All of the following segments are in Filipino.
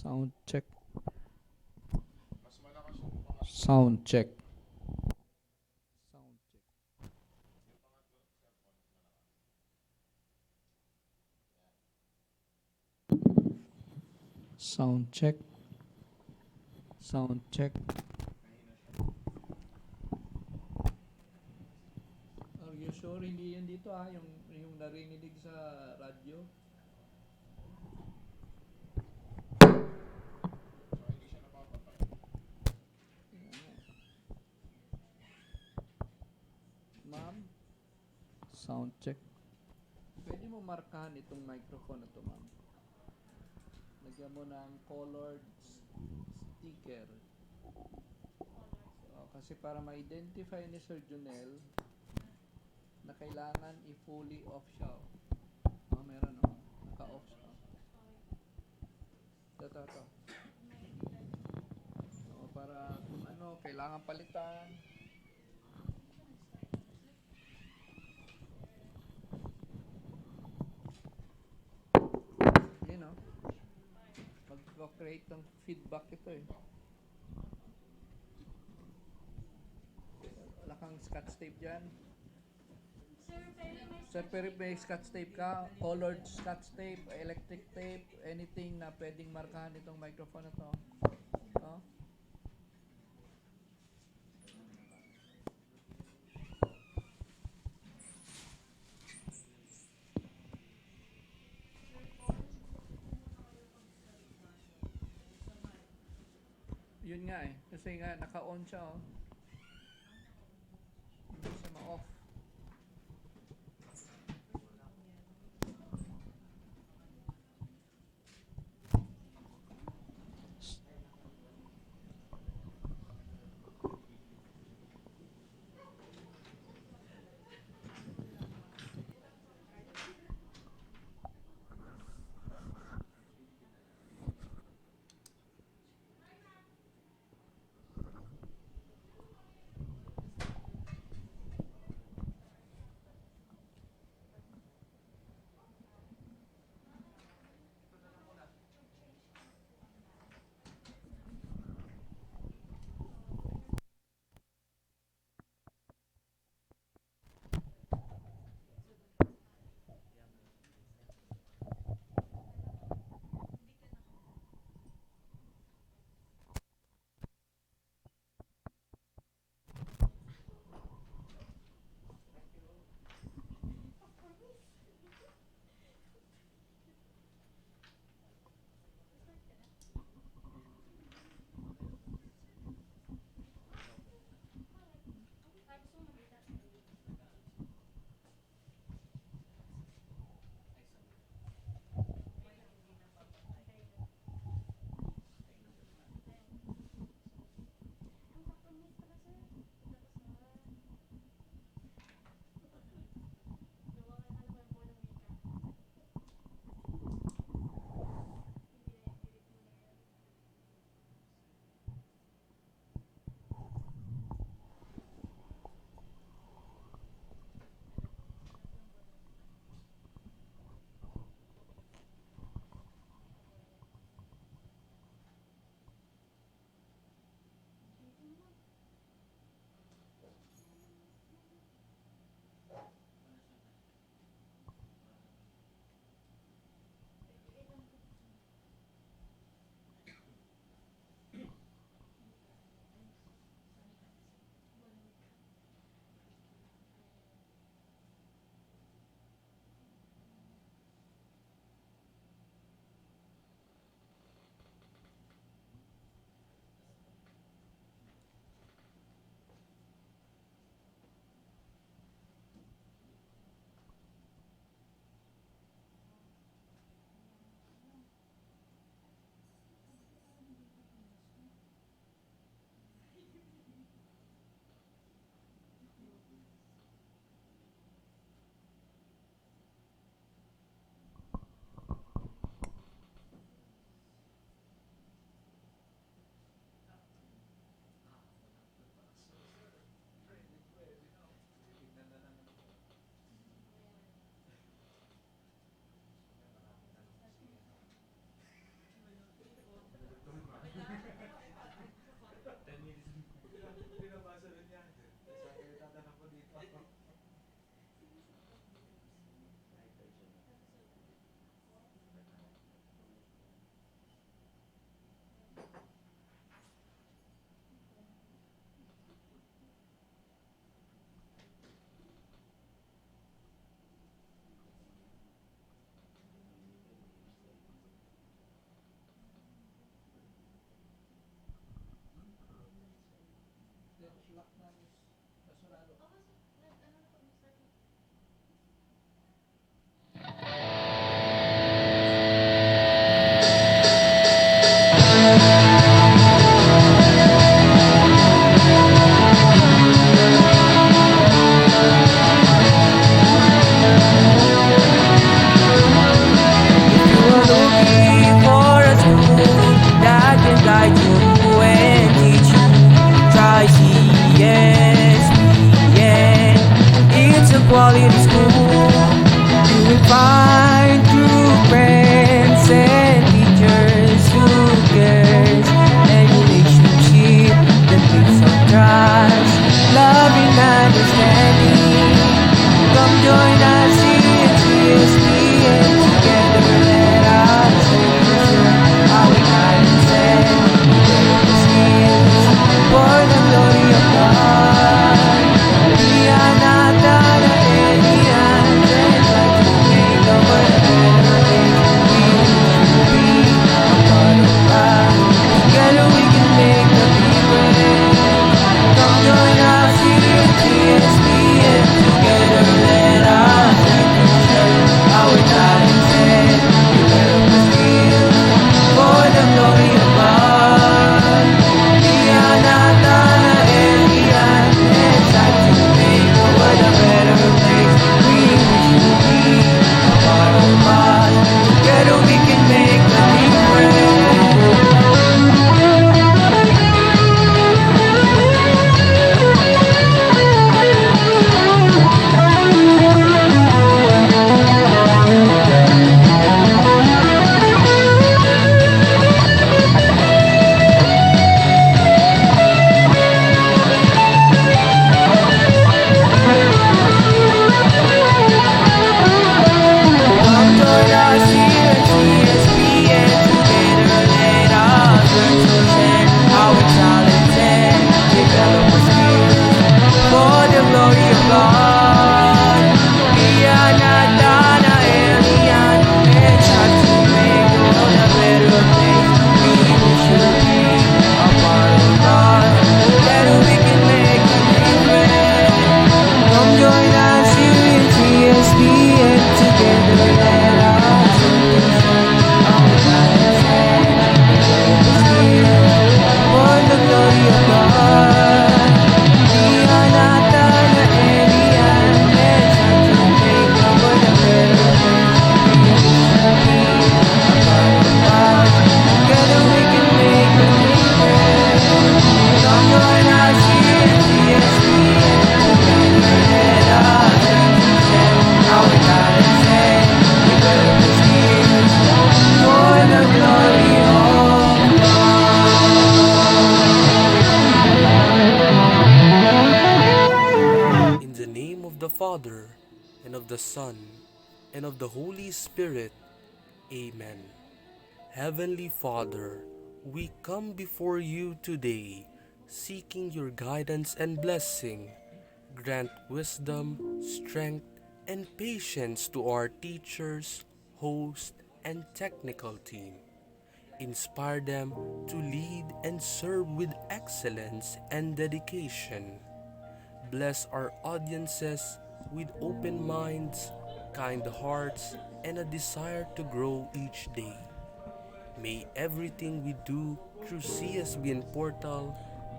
Sound check. Sound check. Sound check. Sound check. Sound check. Are you sure hindi yan dito yung narinig sa radyo? Ma'am, sound check. Pwede mo markahan itong microphone na to, ma'am. Lagyan mo ng colored sticker. Kasi para ma-identify ni Sir Junel na kailangan i-fully off siya. Meron naka-off siya. Ito. Para kung kailangan palitan. Mag-create ng feedback ito eh. Wala kang scotch tape dyan. Sir, pero may scotch tape ka, colored scotch tape, electric tape, anything na pwedeng markahan itong microphone na to. No? Yun nga eh, kasi nga naka-on siya oh. Hindi siya ma-off. You are looking for a school that can guide you and teach you. Try CSBN. It's a quality school. You will find true friends and teachers who cares and relationship that makes some trust, love and understanding. Come join us in CSBN. Together let us share our guidance and skills for the glory of God. Iyanata na Elian and like to make the world a better place. We should be a part of God. Together we can make the difference. Come join us here at CSBN. Together let us share our talents and develop the skills for the glory of God. Iyanata na Elian and like to make the world a better place. We wish to be a part of God. Together we can make the difference. Come join us here at CSBN. Together let us learn to share our talents and develop our skills for the glory of God. Iyanata na Elian and strive to make the world a better place. We wish you be a part of God. Together we can make a difference. Come join us here at CSBN. Together let us share our talents and develop the skills for the glory of God. Iyanata na Elian and strive to make the world a better place. We wish to be a part of God. Together we can make a difference. Come join us here at CSBN. Together let us share our talents and develop the skills for the glory of God. In the name of the Father, and of the Son, and of the Holy Spirit. Amen. Heavenly Father, we come before you today, seeking your guidance and blessing. Grant wisdom, strength, and patience to our teachers, hosts, and technical team. Inspire them to lead and serve with excellence and dedication. Bless our audiences with open minds, kind hearts, and a desire to grow each day. May everything we do through CSBN Portal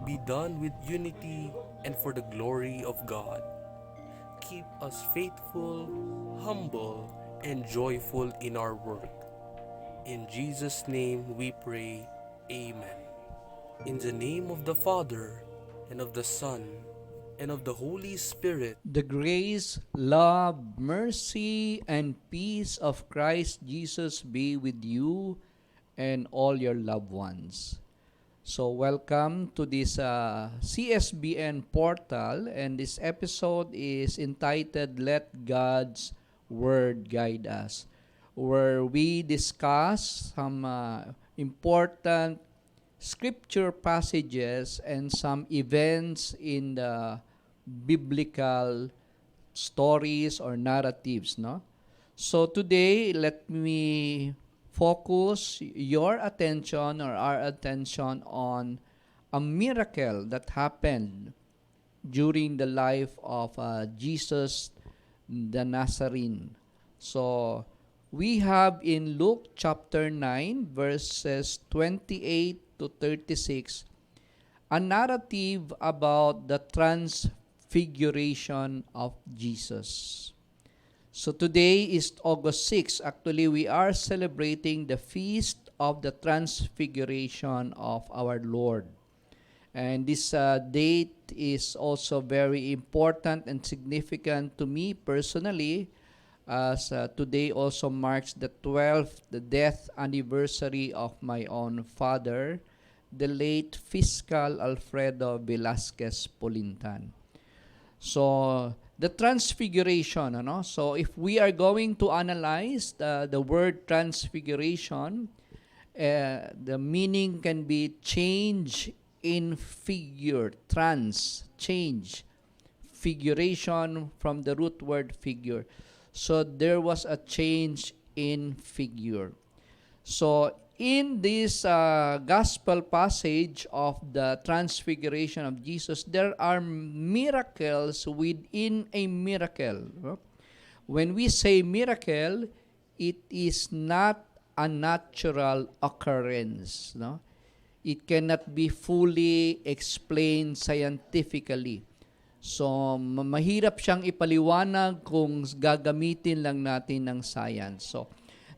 be done with unity and for the glory of God. Keep us faithful, humble, and joyful in our work. In Jesus' name we pray. Amen. In the name of the Father, and of the Son, and of the Holy Spirit. The grace, love, mercy, and peace of Christ Jesus be with you and all your loved ones. So welcome to this CSBN portal, and this episode is entitled Let God's Word Guide Us, where we discuss some important scripture passages and some events in the biblical stories or narratives, no? So today, let me focus your attention or our attention on a miracle that happened during the life of Jesus the Nazarene. So, we have in Luke chapter 9, verses 28 to 36, a narrative about the transfiguration of Jesus. So today is August 6. Actually, we are celebrating the feast of the transfiguration of our Lord. And this date is also very important and significant to me personally, as today also marks the 12th the death anniversary of my own father, the late Fiscal Alfredo Velasquez Polintan. So, the transfiguration, ano? So, if we are going to analyze the word transfiguration, the meaning can be change in figure, change, figuration from the root word figure. So, there was a change in figure. So, in this gospel passage of the transfiguration of Jesus, there are miracles within a miracle. When we say miracle, it is not a natural occurrence. No? It cannot be fully explained scientifically. So, mahirap siyang ipaliwanag kung gagamitin lang natin ng science. So,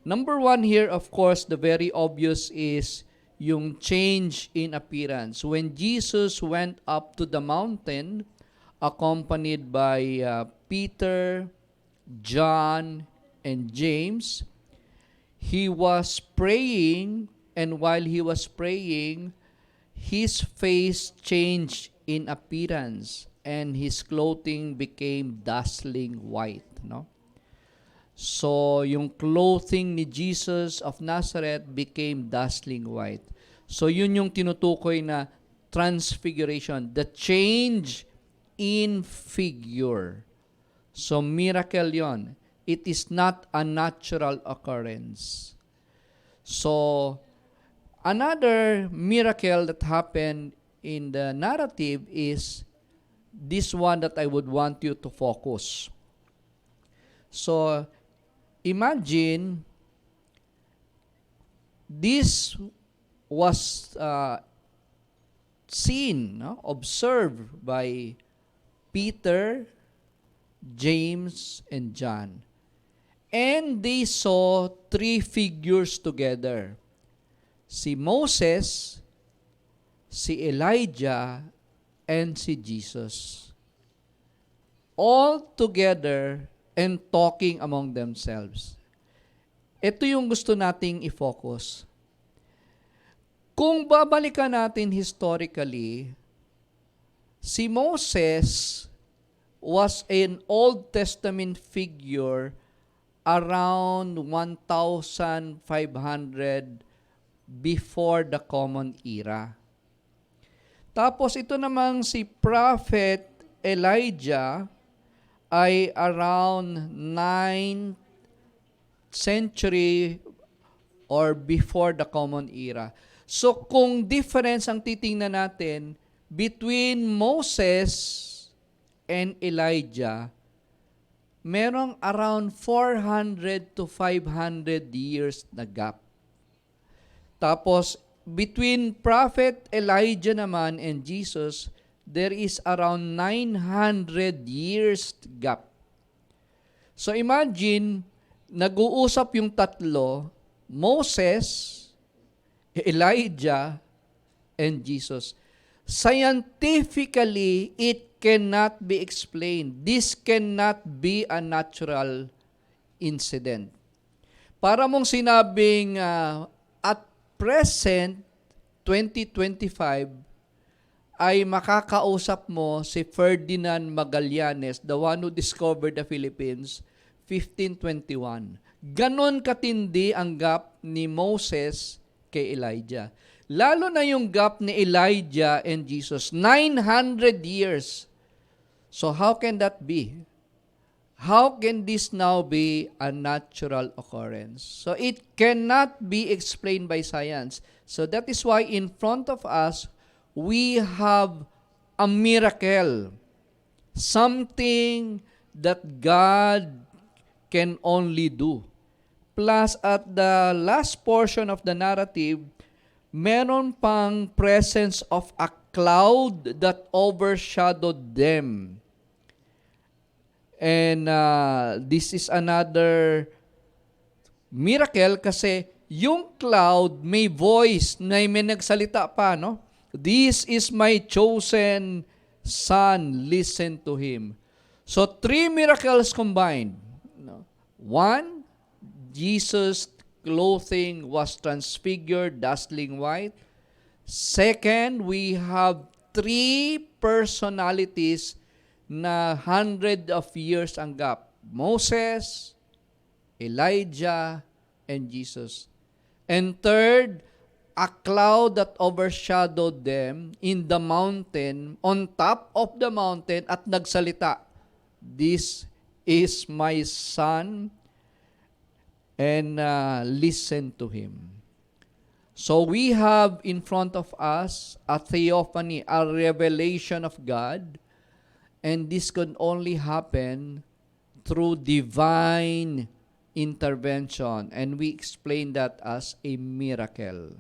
number one here, of course, the very obvious is yung change in appearance. When Jesus went up to the mountain, accompanied by Peter, John, and James, he was praying, and while he was praying, his face changed in appearance, and his clothing became dazzling white. No? So, yung clothing ni Jesus of Nazareth became dazzling white. So, yun yung tinutukoy na transfiguration, the change in figure. So, miracle yon. It is not a natural occurrence. So, another miracle that happened in the narrative is this one that I would want you to focus. So, imagine this was seen, no? Observed by Peter, James, and John. And they saw three figures together. Si Moses, si Elijah, and si Jesus. All together and talking among themselves. Ito yung gusto nating i-focus. Kung babalikan natin historically, si Moses was an Old Testament figure around 1,500 before the Common Era. Tapos ito namang si Prophet Elijah ay around 9th century or before the Common Era. So kung difference ang titingnan natin between Moses and Elijah, merong around 400 to 500 years na gap. Tapos, between Prophet Elijah naman and Jesus, there is around 900 years gap. So imagine, nag-uusap yung tatlo, Moses, Elijah, and Jesus. Scientifically, it cannot be explained. This cannot be a natural incident. Para mong sinabing at present, 2025, ay makakausap mo si Ferdinand Magallanes, the one who discovered the Philippines, 1521. Ganon katindi ang gap ni Moses kay Elijah. Lalo na yung gap ni Elijah and Jesus, 900 years. So how can that be? How can this now be a natural occurrence? So it cannot be explained by science. So that is why in front of us, we have a miracle. Something that God can only do. Plus, at the last portion of the narrative, meron pang presence of a cloud that overshadowed them. And this is another miracle kasi yung cloud may voice na may nagsalita pa, no? This is my chosen son, listen to him. So, 3 miracles combined. No? 1, Jesus' clothing was transfigured, dazzling white. Second, we have 3 personalities na 100 of years ang gap. Moses, Elijah, and Jesus. And third, a cloud that overshadowed them in the mountain, on top of the mountain, at nagsalita, this is my son, and listen to him. So we have in front of us a theophany, a revelation of God, and this can only happen through divine intervention, and we explain that as a miracle.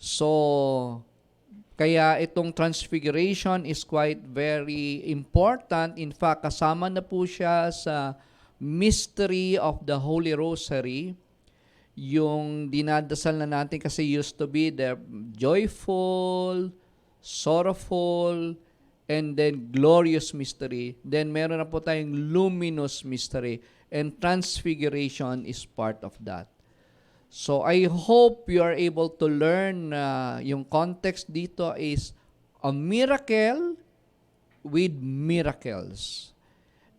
So, kaya itong transfiguration is quite very important. In fact, kasama na po siya sa mystery of the Holy Rosary, yung dinadasal na natin kasi used to be the joyful, sorrowful, and then glorious mystery. Then meron na po tayong luminous mystery, and transfiguration is part of that. So I hope you are able to learn yung context dito is a miracle with miracles.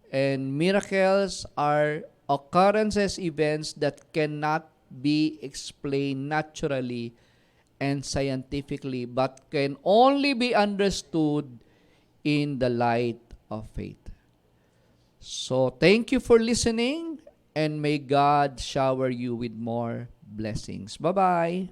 And miracles are occurrences, events that cannot be explained naturally and scientifically, but can only be understood in the light of faith. So, thank you for listening, and may God shower you with more blessings. Bye-bye.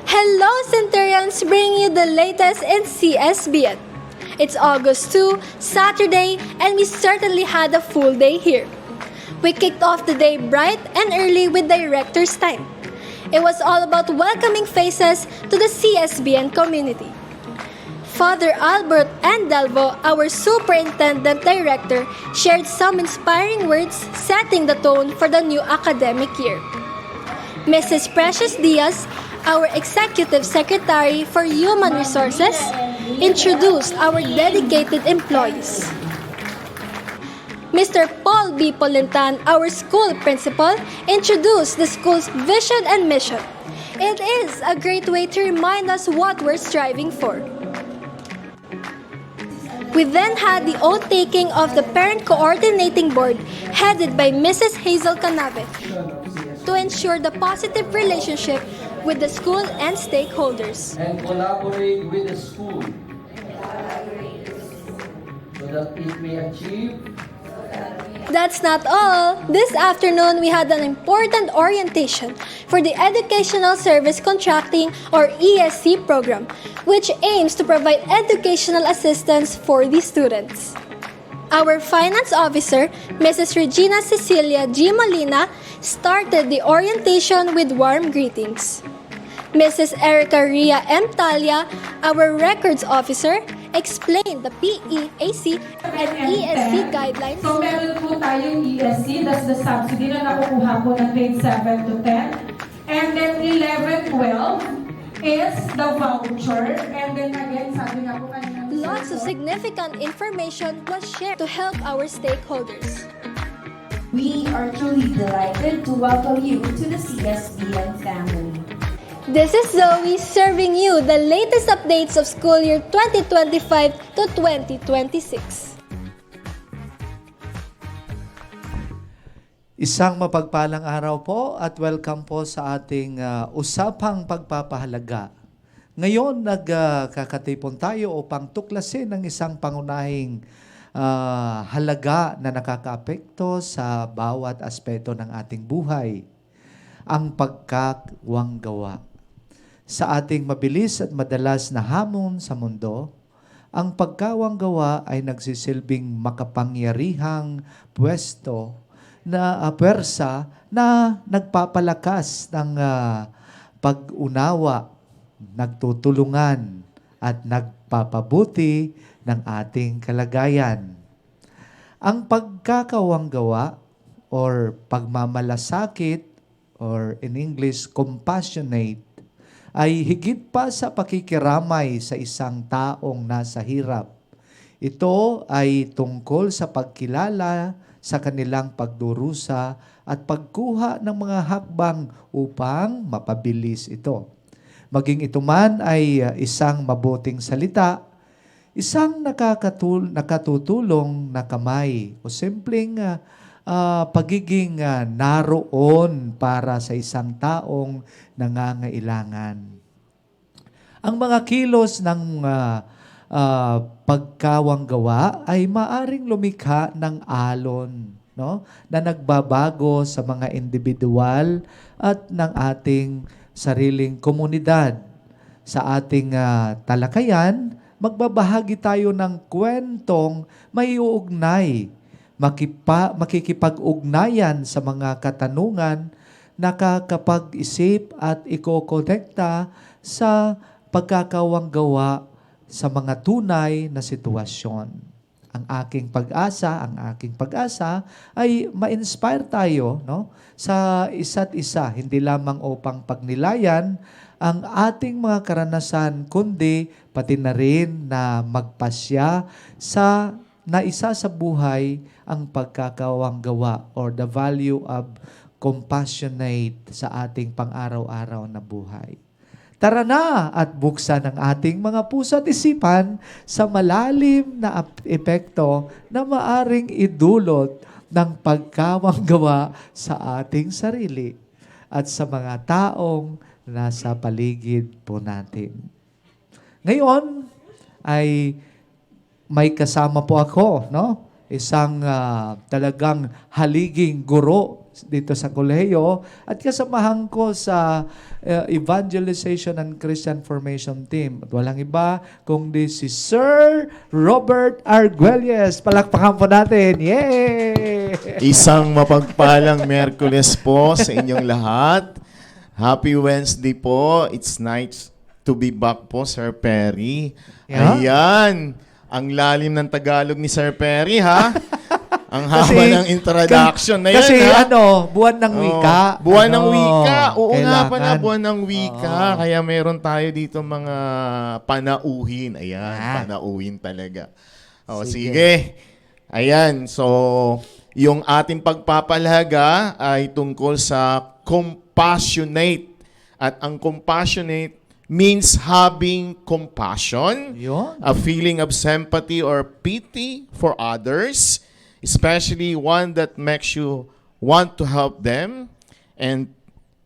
Hello, Centurions! Bringing you the latest in CSBN. It's August 2, Saturday, and we certainly had a full day here. We kicked off the day bright and early with Director's Time. It was all about welcoming faces to the CSBN community. Father Albert Delvo, our Superintendent Director, shared some inspiring words setting the tone for the new academic year. Mrs. Precious Diaz, our Executive Secretary for Human Resources, introduced our dedicated employees. Mr. Paul B. Polintan, our school principal, introduced the school's vision and mission. It is a great way to remind us what we're striving for. We then had the oath-taking of the Parent Coordinating Board headed by Mrs. Hazel Canabe to ensure the positive relationship with the school and stakeholders. And collaborate with the school so that it may achieve. That's not all. This afternoon, we had an important orientation for the Educational Service Contracting or ESC program, which aims to provide educational assistance for the students. Our finance officer, Mrs. Regina Cecilia G. Molina, started the orientation with warm greetings. Mrs. Erica Ria M. Talia, our records officer, explained the PEAC and ESC guidelines. So meron po tayong ESC, that's the subsidy na nakukuha po ng grade 7 to 10. And then 11, 12 is the voucher. And then again, sabi nga po kanina. Lots of significant information was shared to help our stakeholders. We are truly delighted to welcome you to the CSBN family. This is Zoe serving you the latest updates of school year 2025 to 2026. Isang mapagpalang araw po at welcome po sa ating usapang pagpapahalaga. Ngayon, nagkakatipon tayo upang tuklasin ang isang pangunahing halaga na nakakaapekto sa bawat aspeto ng ating buhay, ang pagkakawanggawa. Sa ating mabilis at madalas na hamon sa mundo, ang pagkawanggawa ay nagsisilbing makapangyarihang puwersa na nagpapalakas ng pag-unawa, nagtutulungan at nagpapabuti ng ating kalagayan. Ang pagkakawanggawa or pagmamalasakit or in English, compassionate, ay higit pa sa pakikiramay sa isang taong nasa hirap. Ito ay tungkol sa pagkilala sa kanilang pagdurusa at pagkuha ng mga hakbang upang mapabilis ito. Maging ito man ay isang mabuting salita, isang nakatutulong na kamay o simpleng pagiging naroon para sa isang taong nangangailangan. Ang mga kilos ng pagkawanggawa ay maaring lumikha ng alon, no, na nagbabago sa mga individual at ng ating sariling komunidad. Sa ating talakayan, magbabahagi tayo ng kwentong may uugnay, makikipag-ugnayan sa mga katanungan, nakakapag-isip at ikokonekta sa pagkakawanggawa sa mga tunay na sitwasyon. Ang aking pag-asa ay ma-inspire tayo, no, sa isa't isa, hindi lamang upang pagnilayan ang ating mga karanasan, kundi pati na rin na magpasya sa naisa sa buhay ang pagkakawanggawa or the value of compassionate sa ating pang-araw-araw na buhay. Tara na at buksan ang ating mga puso at isipan sa malalim na epekto na maaring idulot ng pagkawanggawa sa ating sarili at sa mga taong nasa paligid po natin. Ngayon ay may kasama po ako, no? Isang talagang haliging guro dito sa kolehiyo at kasamahan ko sa Evangelization and Christian Formation Team. At walang iba kundi si Sir Robert Arguelles. Palakpakan po natin. Yay! Isang mapagpalang Miyerkules po sa inyong lahat. Happy Wednesday po. It's nice to be back po, Sir Perry. Yeah? Ayan. Ang lalim ng Tagalog ni Sir Perry, ha? Ang haba ng introduction na yan, kasi ha? buwan ng wika. Buwan ng wika. Oo nga pala, kailangan. buwan ng wika. Kaya meron tayo dito mga panauhin. Ayan, panauhin talaga. O, sige. Ayan, so yung ating pagpapalaga ay tungkol sa compassionate. At ang compassionate means having compassion, Yun. a feeling of sympathy or pity for others, especially one that makes you want to help them. And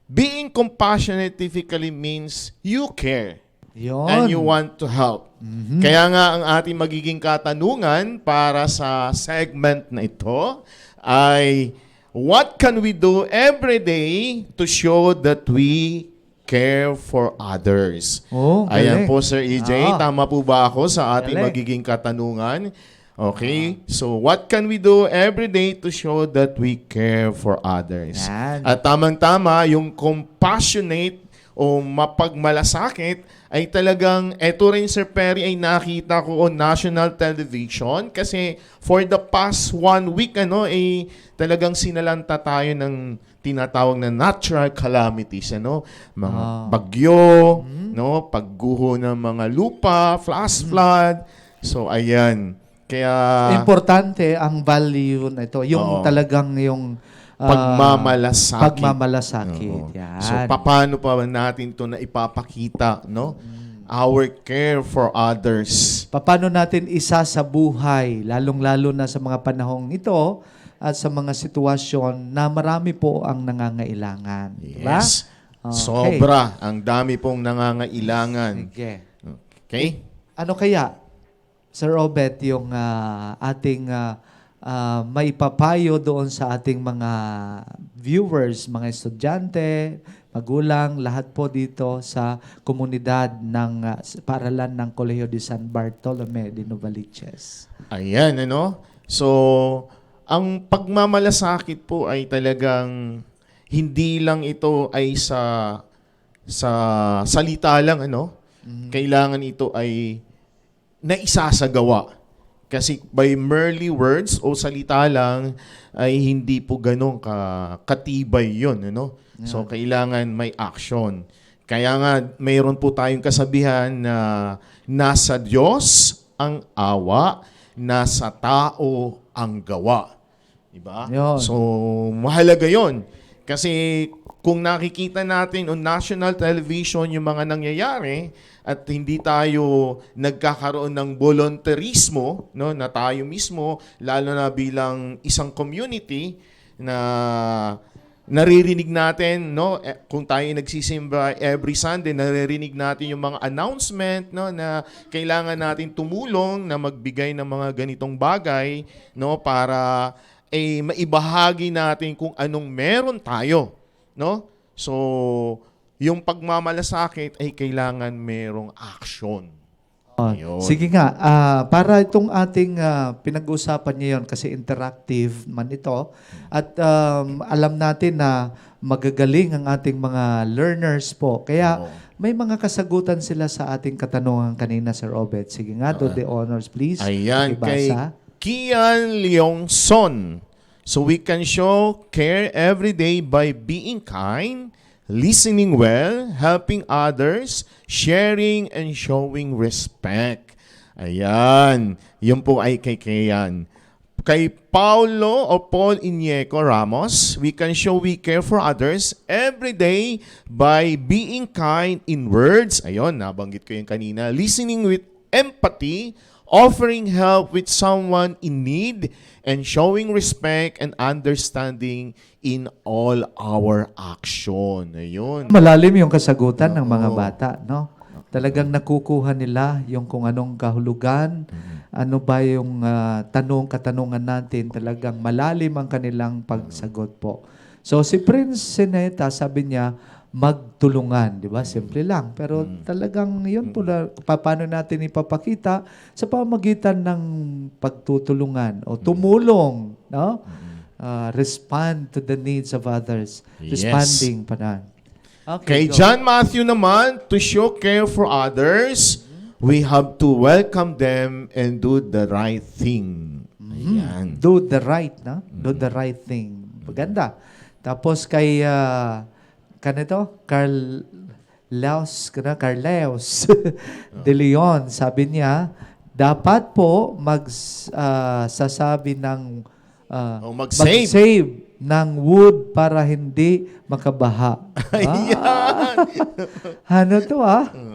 being compassionate typically means you care Yun. and you want to help. Kaya nga ang ating magiging katanungan para sa segment na ito ay, what can we do every day to show that we care for others? Oh, Ayan galing. po, Sir EJ. Ah. Tama po ba ako sa ating Galing. magiging katanungan? Okay? So, what can we do every day to show that we care for others? Yan. At tamang-tama, yung compassionate o mapagmalasakit ay talagang, eto rin, Sir Perry, ay nakita ko on national television kasi for the past 1 week, talagang sinalanta tayo ng tinatawag na natural calamities, mga bagyo, pagguho ng mga lupa, flash flood. So, ayan. Kaya, Importante ang value na ito. Yung Oo. talagang yung pagmamalasakit. pagmamalasakit. Oo. Yan. So, paano pa natin ito na ipapakita, Our care for others. Paano natin isa sa buhay, lalong-lalo na sa mga panahong ito at sa mga sitwasyon na marami po ang nangangailangan. Diba? Yes. Okay. Sobra. Ang dami pong nangangailangan. Sige. Okay? Ano kaya, Sir Robert, yung ating maipapayo doon sa ating mga viewers, mga estudyante, magulang, lahat po dito sa komunidad ng paaralan ng Colegio de San Bartolome de Novaliches. Ayan, So, ang pagmamalasakit po ay talagang hindi lang ito ay sa salita lang, Kailangan ito ay naisasagawa. Kasi by merely words o salita lang ay hindi po ganun katibay yun. So, kailangan may action. Kaya nga, mayroon po tayong kasabihan na nasa Diyos ang awa, nasa tao ang gawa. Diba? Yun. So, mahalaga yon. Kasi kung nakikita natin on national television yung mga nangyayari at hindi tayo nagkakaroon ng volunteerismo, na tayo mismo, lalo na bilang isang community na naririnig natin, kung tayo nagsisimba every Sunday, naririnig natin yung mga announcement, na kailangan natin tumulong na magbigay ng mga ganitong bagay, para maibahagi natin kung anong meron tayo, So, yung pagmamalasakit ay kailangan merong action. Ayun. Sige nga, para itong ating pinag-uusapan ngayon kasi interactive man ito at alam natin na magagaling ang ating mga learners po. Kaya may mga kasagutan sila sa ating katanungan kanina, Sir Obet. Sige nga, do the honors please. Ayan, kay Ibasa. Kian Leongson. So we can show care every day by being kind, listening well, helping others, sharing, and showing respect. Ayan. Yun po ay kay Kian. Kay Paulo o Paul Iñeco Ramos, we can show we care for others every day by being kind in words. Ayun, nabanggit ko yung kanina. Listening with empathy, offering help with someone in need, and showing respect and understanding in all our action. Ayun. Malalim yung kasagutan ng mga bata, no? Talagang nakukuha nila yung kung anong kahulugan, ano ba yung katanungan natin, talagang malalim ang kanilang pagsagot po. So si Prince Seneta, sabi niya, magtulungan, di ba? Simple lang. Pero talagang yun po na, paano natin ipapakita sa pamagitan ng pagtutulungan o tumulong, no? Respond to the needs of others. Yes. Responding pa na. Kay go. John Matthew naman, to show care for others, we have to welcome them and do the right thing. Ayan. Do the right, no? Do the right thing. Maganda. Tapos kay Carleos de Leon, sabi niya, dapat po magsasabi ng mag-save. mag-save ng wood para hindi makabaha. Ayan. Ano to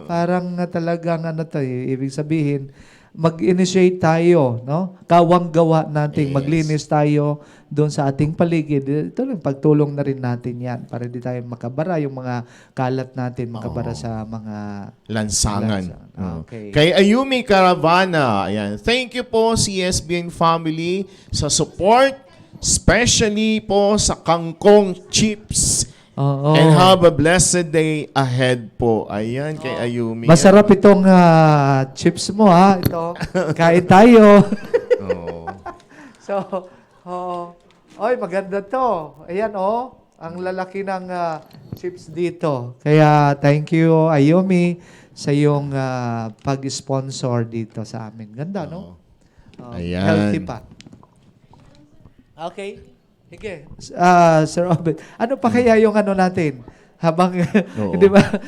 Parang talagang ano to, ibig sabihin, mag-initiate tayo, no? Kawang-gawa natin, Yes. maglinis tayo doon sa ating paligid. Ito lang, pagtulong na rin natin yan para hindi tayo makabara, yung mga kalat natin, makabara sa mga... Lansangan. Okay. Kay Ayumi Caravana, ayan. Thank you po CSBN family sa support, especially po sa kangkong chips. Oo. And have a blessed day ahead po. Ayan, kay Ayumi. Masarap itong chips mo, Ito. Kain tayo. Oo. So, oy, maganda to. Ayan, ang lalaki ng chips dito. Kaya, thank you, Ayumi, sa iyong pag-sponsor dito sa amin. Ganda, no? Ayan. Healthy pa. Okay. Sige. Sir Obed, ano pa kaya yung ano natin? Habang Oo.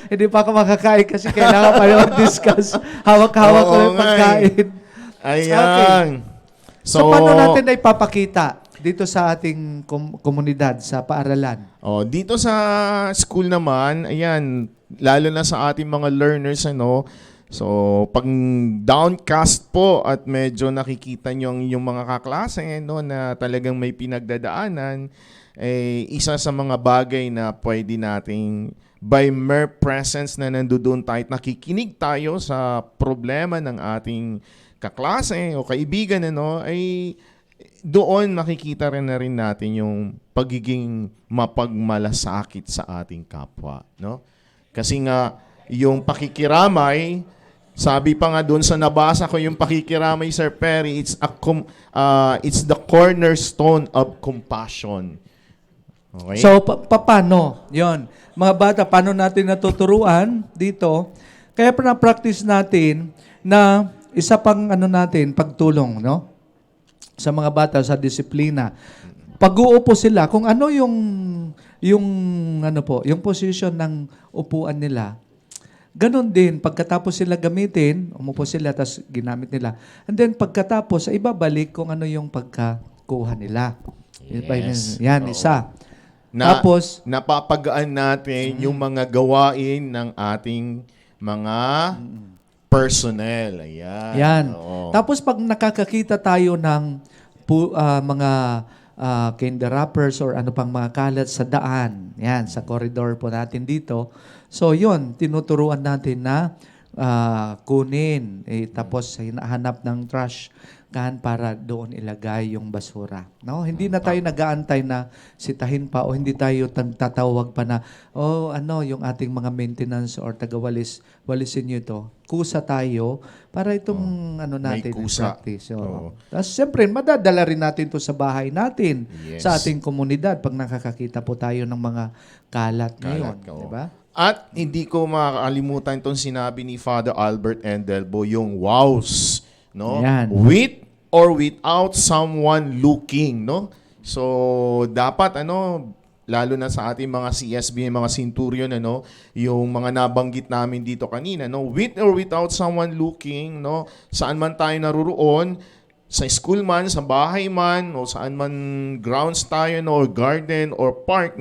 hindi pa ako makakain kasi kailangan pa yung discuss. Hawak-hawak ko Oo yung nga pagkain. Ayan. So, paano natin na ipapakita dito sa ating komunidad, sa paaralan? Dito sa school naman, ayan, lalo na sa ating mga learners, so, pag downcast po at medyo nakikita nyo yung mga kaklase, na talagang may pinagdadaanan, isa sa mga bagay na pwede nating by mere presence na nandoon tayo, nakikinig tayo sa problema ng ating kaklase o kaibigan, ay doon makikita rin na rin natin yung pagiging mapagmalasakit sa ating kapwa. No? Kasi nga, yung pakikiramay, sabi pa nga doon sa nabasa ko yung pakikiramay, Sir Perry, it's the cornerstone of compassion. Okay? So, paano? Yon. Mga bata, paano natin natuturuan dito? Kaya na-practice natin na isa pang natin, pagtulong, no? Sa mga bata, sa disiplina. Pag-uupo sila, kung ano yung position ng upuan nila, ganon din, pagkatapos sila gamitin, umupo sila, tapos ginamit nila. And then, pagkatapos, ibabalik kung ano yung pagkakuha nila. Yes. Yan, Oo. isa. Tapos, napapagaan natin yung mga gawain ng ating mga personnel. Ayan. Yan. Oo. Tapos, pag nakakakita tayo ng mga candy wrappers or ano pang mga kalat sa daan, yan, sa corridor po natin dito. So, yun, tinuturuan natin na kunin, tapos hinahanap ng trash can para doon ilagay yung basura. No? Hindi na tayo nag-aantay na sitahin pa o hindi tayo tatawag pa na, yung ating mga maintenance or walisin nyo ito. Kusa tayo para itong natin, May kusa. practice. Oo. Tapos, siyempre, madadala rin natin to sa bahay natin, Yes. sa ating komunidad pag nakakakita po tayo ng mga kalat ngayon. oo. Diba? At hindi ko makakalimutan itong sinabi ni Father Albert Endelbo, yung wows, no? Yan. With or without someone looking, no? So, dapat, lalo na sa ating mga CSB, mga centurion, yung mga nabanggit namin dito kanina, with or without someone looking, saan man tayo naruroon, sa school man, sa bahay man, o saan man grounds tayo, or garden, or park,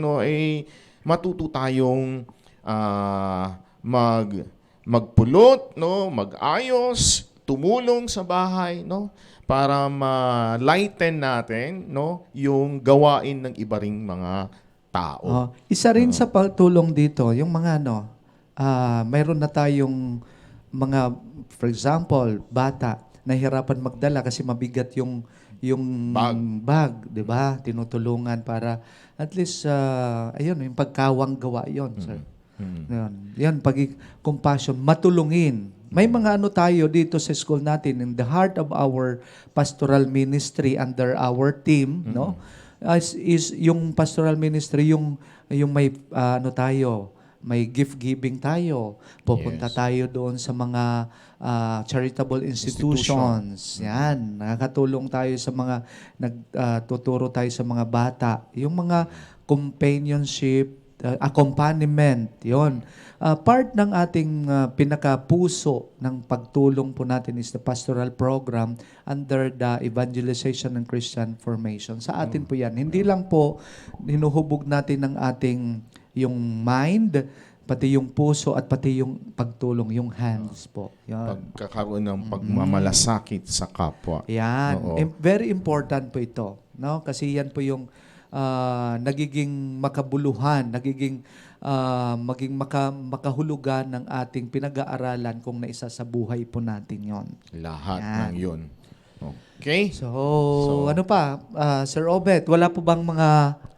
matuto tayong magpulot, mag-ayos, tumulong sa bahay, para ma-lighten natin, yung gawain ng iba ring mga tao. Isa rin sa pagtulong dito, yung mga mayroon na tayong mga, for example, bata, nahihirapan magdala kasi mabigat yung bag, 'di ba? Tinutulungan para at least yung pagkawang gawa 'yon, sir. Yan, compassion, matulungin. May mga tayo dito sa school natin in the heart of our pastoral ministry under our team, no? Is yung pastoral ministry yung may tayo, may gift giving tayo. Pupunta tayo doon sa mga charitable institutions. Yan, nakakatulong tayo sa mga nagtuturo tayo sa mga bata. Yung mga companionship accompaniment, yon. Part ng ating pinakapuso ng pagtulong po natin is the pastoral program under the evangelization and Christian formation. Sa atin po yan. Hindi lang po hinuhubog natin ng ating yung mind, pati yung puso at pati yung pagtulong, yung hands po. Yan. Pagkakaroon ng pagmamalasakit sa kapwa. Yan. Oo. Very important po ito. No? Kasi yan po yung nagiging makabuluhan, maging makahulugan ng ating pinag-aaralan kung naisa sa buhay po natin yon. Lahat Yan. ng yun. Okay? So, ano pa, Sir Obet, wala po bang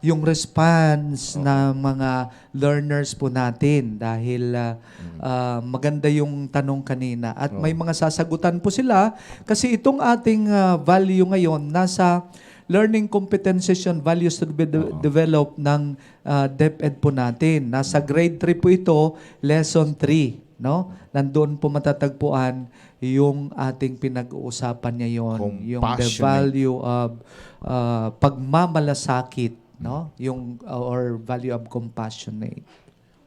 yung response na mga learners po natin dahil maganda yung tanong kanina at may mga sasagutan po sila kasi itong ating value ngayon nasa learning competencies and values to be developed ng DepEd po natin. Nasa grade 3 po ito, lesson 3. No? Nandoon po matatagpuan yung ating pinag-uusapan ngayon, yung the value of pagmamalasakit, no? Yung or value of compassionate.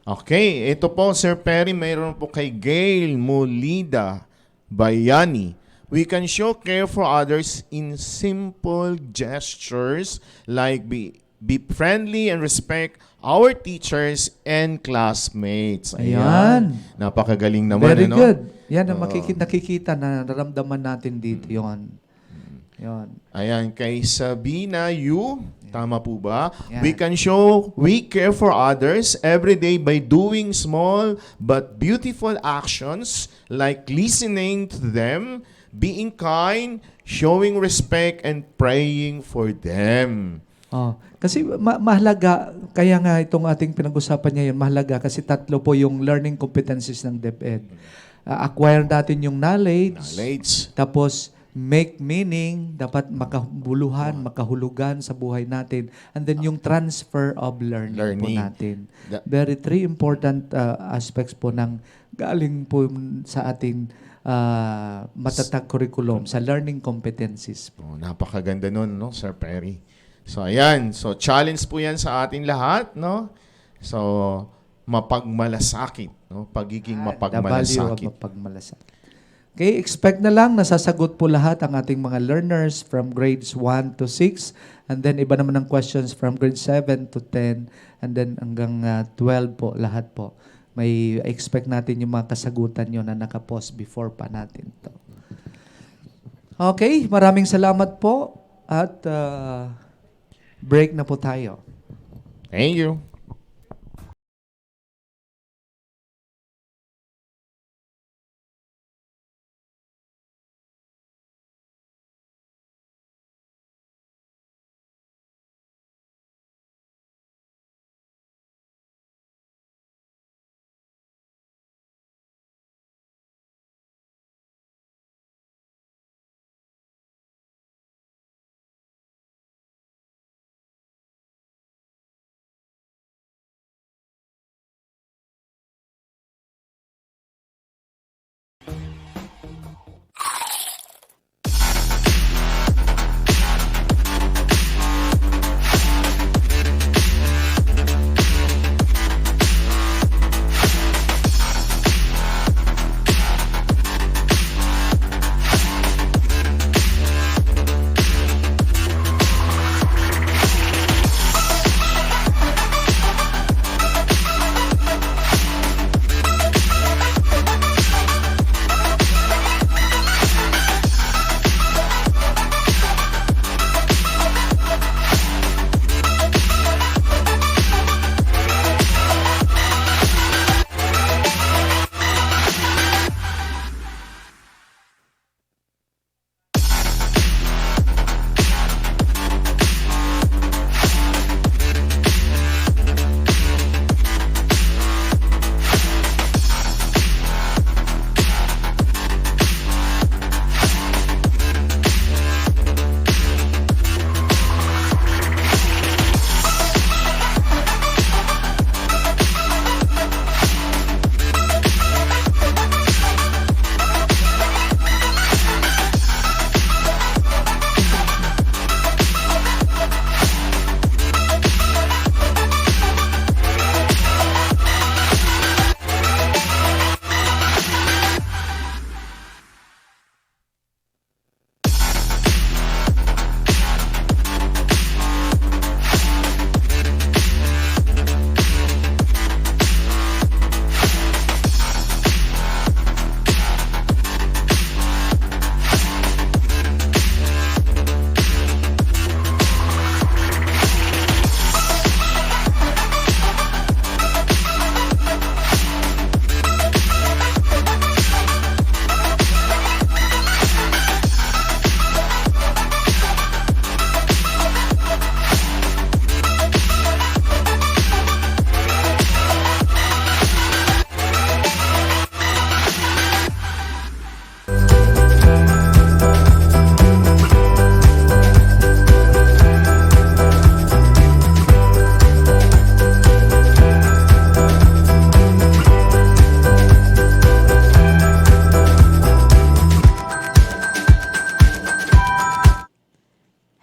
Okay, ito po Sir Perry, mayroon po kay Gail Molida Bayani. We can show care for others in simple gestures like be friendly and respect our teachers and classmates. Ayan. Napakagaling naman. Very ano? good. Yan ang nakikita na naramdaman natin dito. Yon. Ayan, kay Sabina Yu, tama po ba? Yan. We care for others every day by doing small but beautiful actions like listening to them, being kind, showing respect, and praying for them. Kasi mahalaga, kaya nga itong ating pinag-usapan ngayon, mahalaga kasi tatlo po yung learning competencies ng DepEd. Acquire natin yung knowledge, tapos make meaning, dapat makabuluhan, makahulugan sa buhay natin, and then yung transfer of learning. Po natin. Very three important aspects po ng galing po sa ating matatag curriculum, sa learning competencies po. Napakaganda nun, no, Sir Perry? So, ayan. So, challenge po yan sa ating lahat, no? So, mapagmalasakit, no? Pagiging mapagmalasakit. The value of mapagmalasakit. Okay, expect na lang nasasagot po lahat ang ating mga learners from grades 1 to 6, and then iba naman ang questions from grade 7 to 10, and then hanggang 12 po, lahat po. May expect natin yung mga kasagutan nyo na nakapost before pa natin to. Okay, maraming salamat po at break na po tayo. Thank you.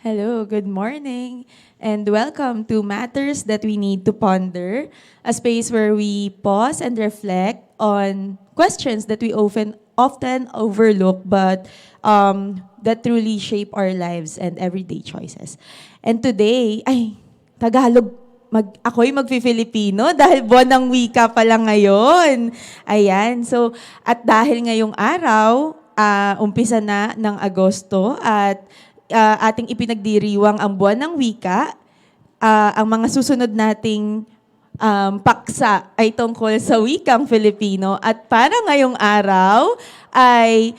Hello, good morning, and welcome to Matters That We Need to Ponder, a space where we pause and reflect on questions that we often overlook but that truly shape our lives and everyday choices. And today, Tagalog, ako'y magfi-Filipino dahil buwan ng wika pa lang ngayon. Ayan, so, at dahil ngayong araw, umpisa na ng Agosto at ating ipinagdiriwang ang buwan ng wika, ang mga susunod nating paksa ay tungkol sa wikang Filipino. At para ngayong araw ay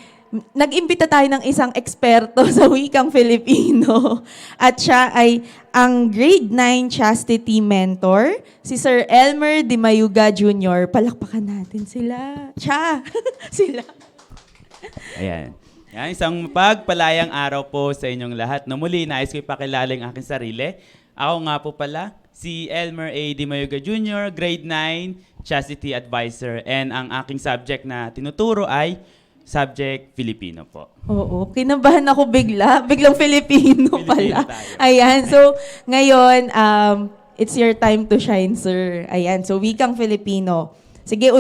nag-imbita tayo ng isang eksperto sa wikang Filipino. At siya ay ang grade 9 chastity mentor, si Sir Elmer Di Mayuga Jr. Palakpakan natin sila. Sila. Ayan. Yan, isang pagpalayang araw po sa inyong lahat. No, muli, nais ko ipakilala ang aking sarili. Ako nga po pala, si Elmer A. Di Mayuga Jr., grade 9, Chastity Advisor. And ang aking subject na tinuturo ay subject Filipino po. Oo, kinabahan ako biglang Filipino pala. tayo. Ayan, so ngayon, it's your time to shine, sir. Ayan, so wikang Filipino. Sige,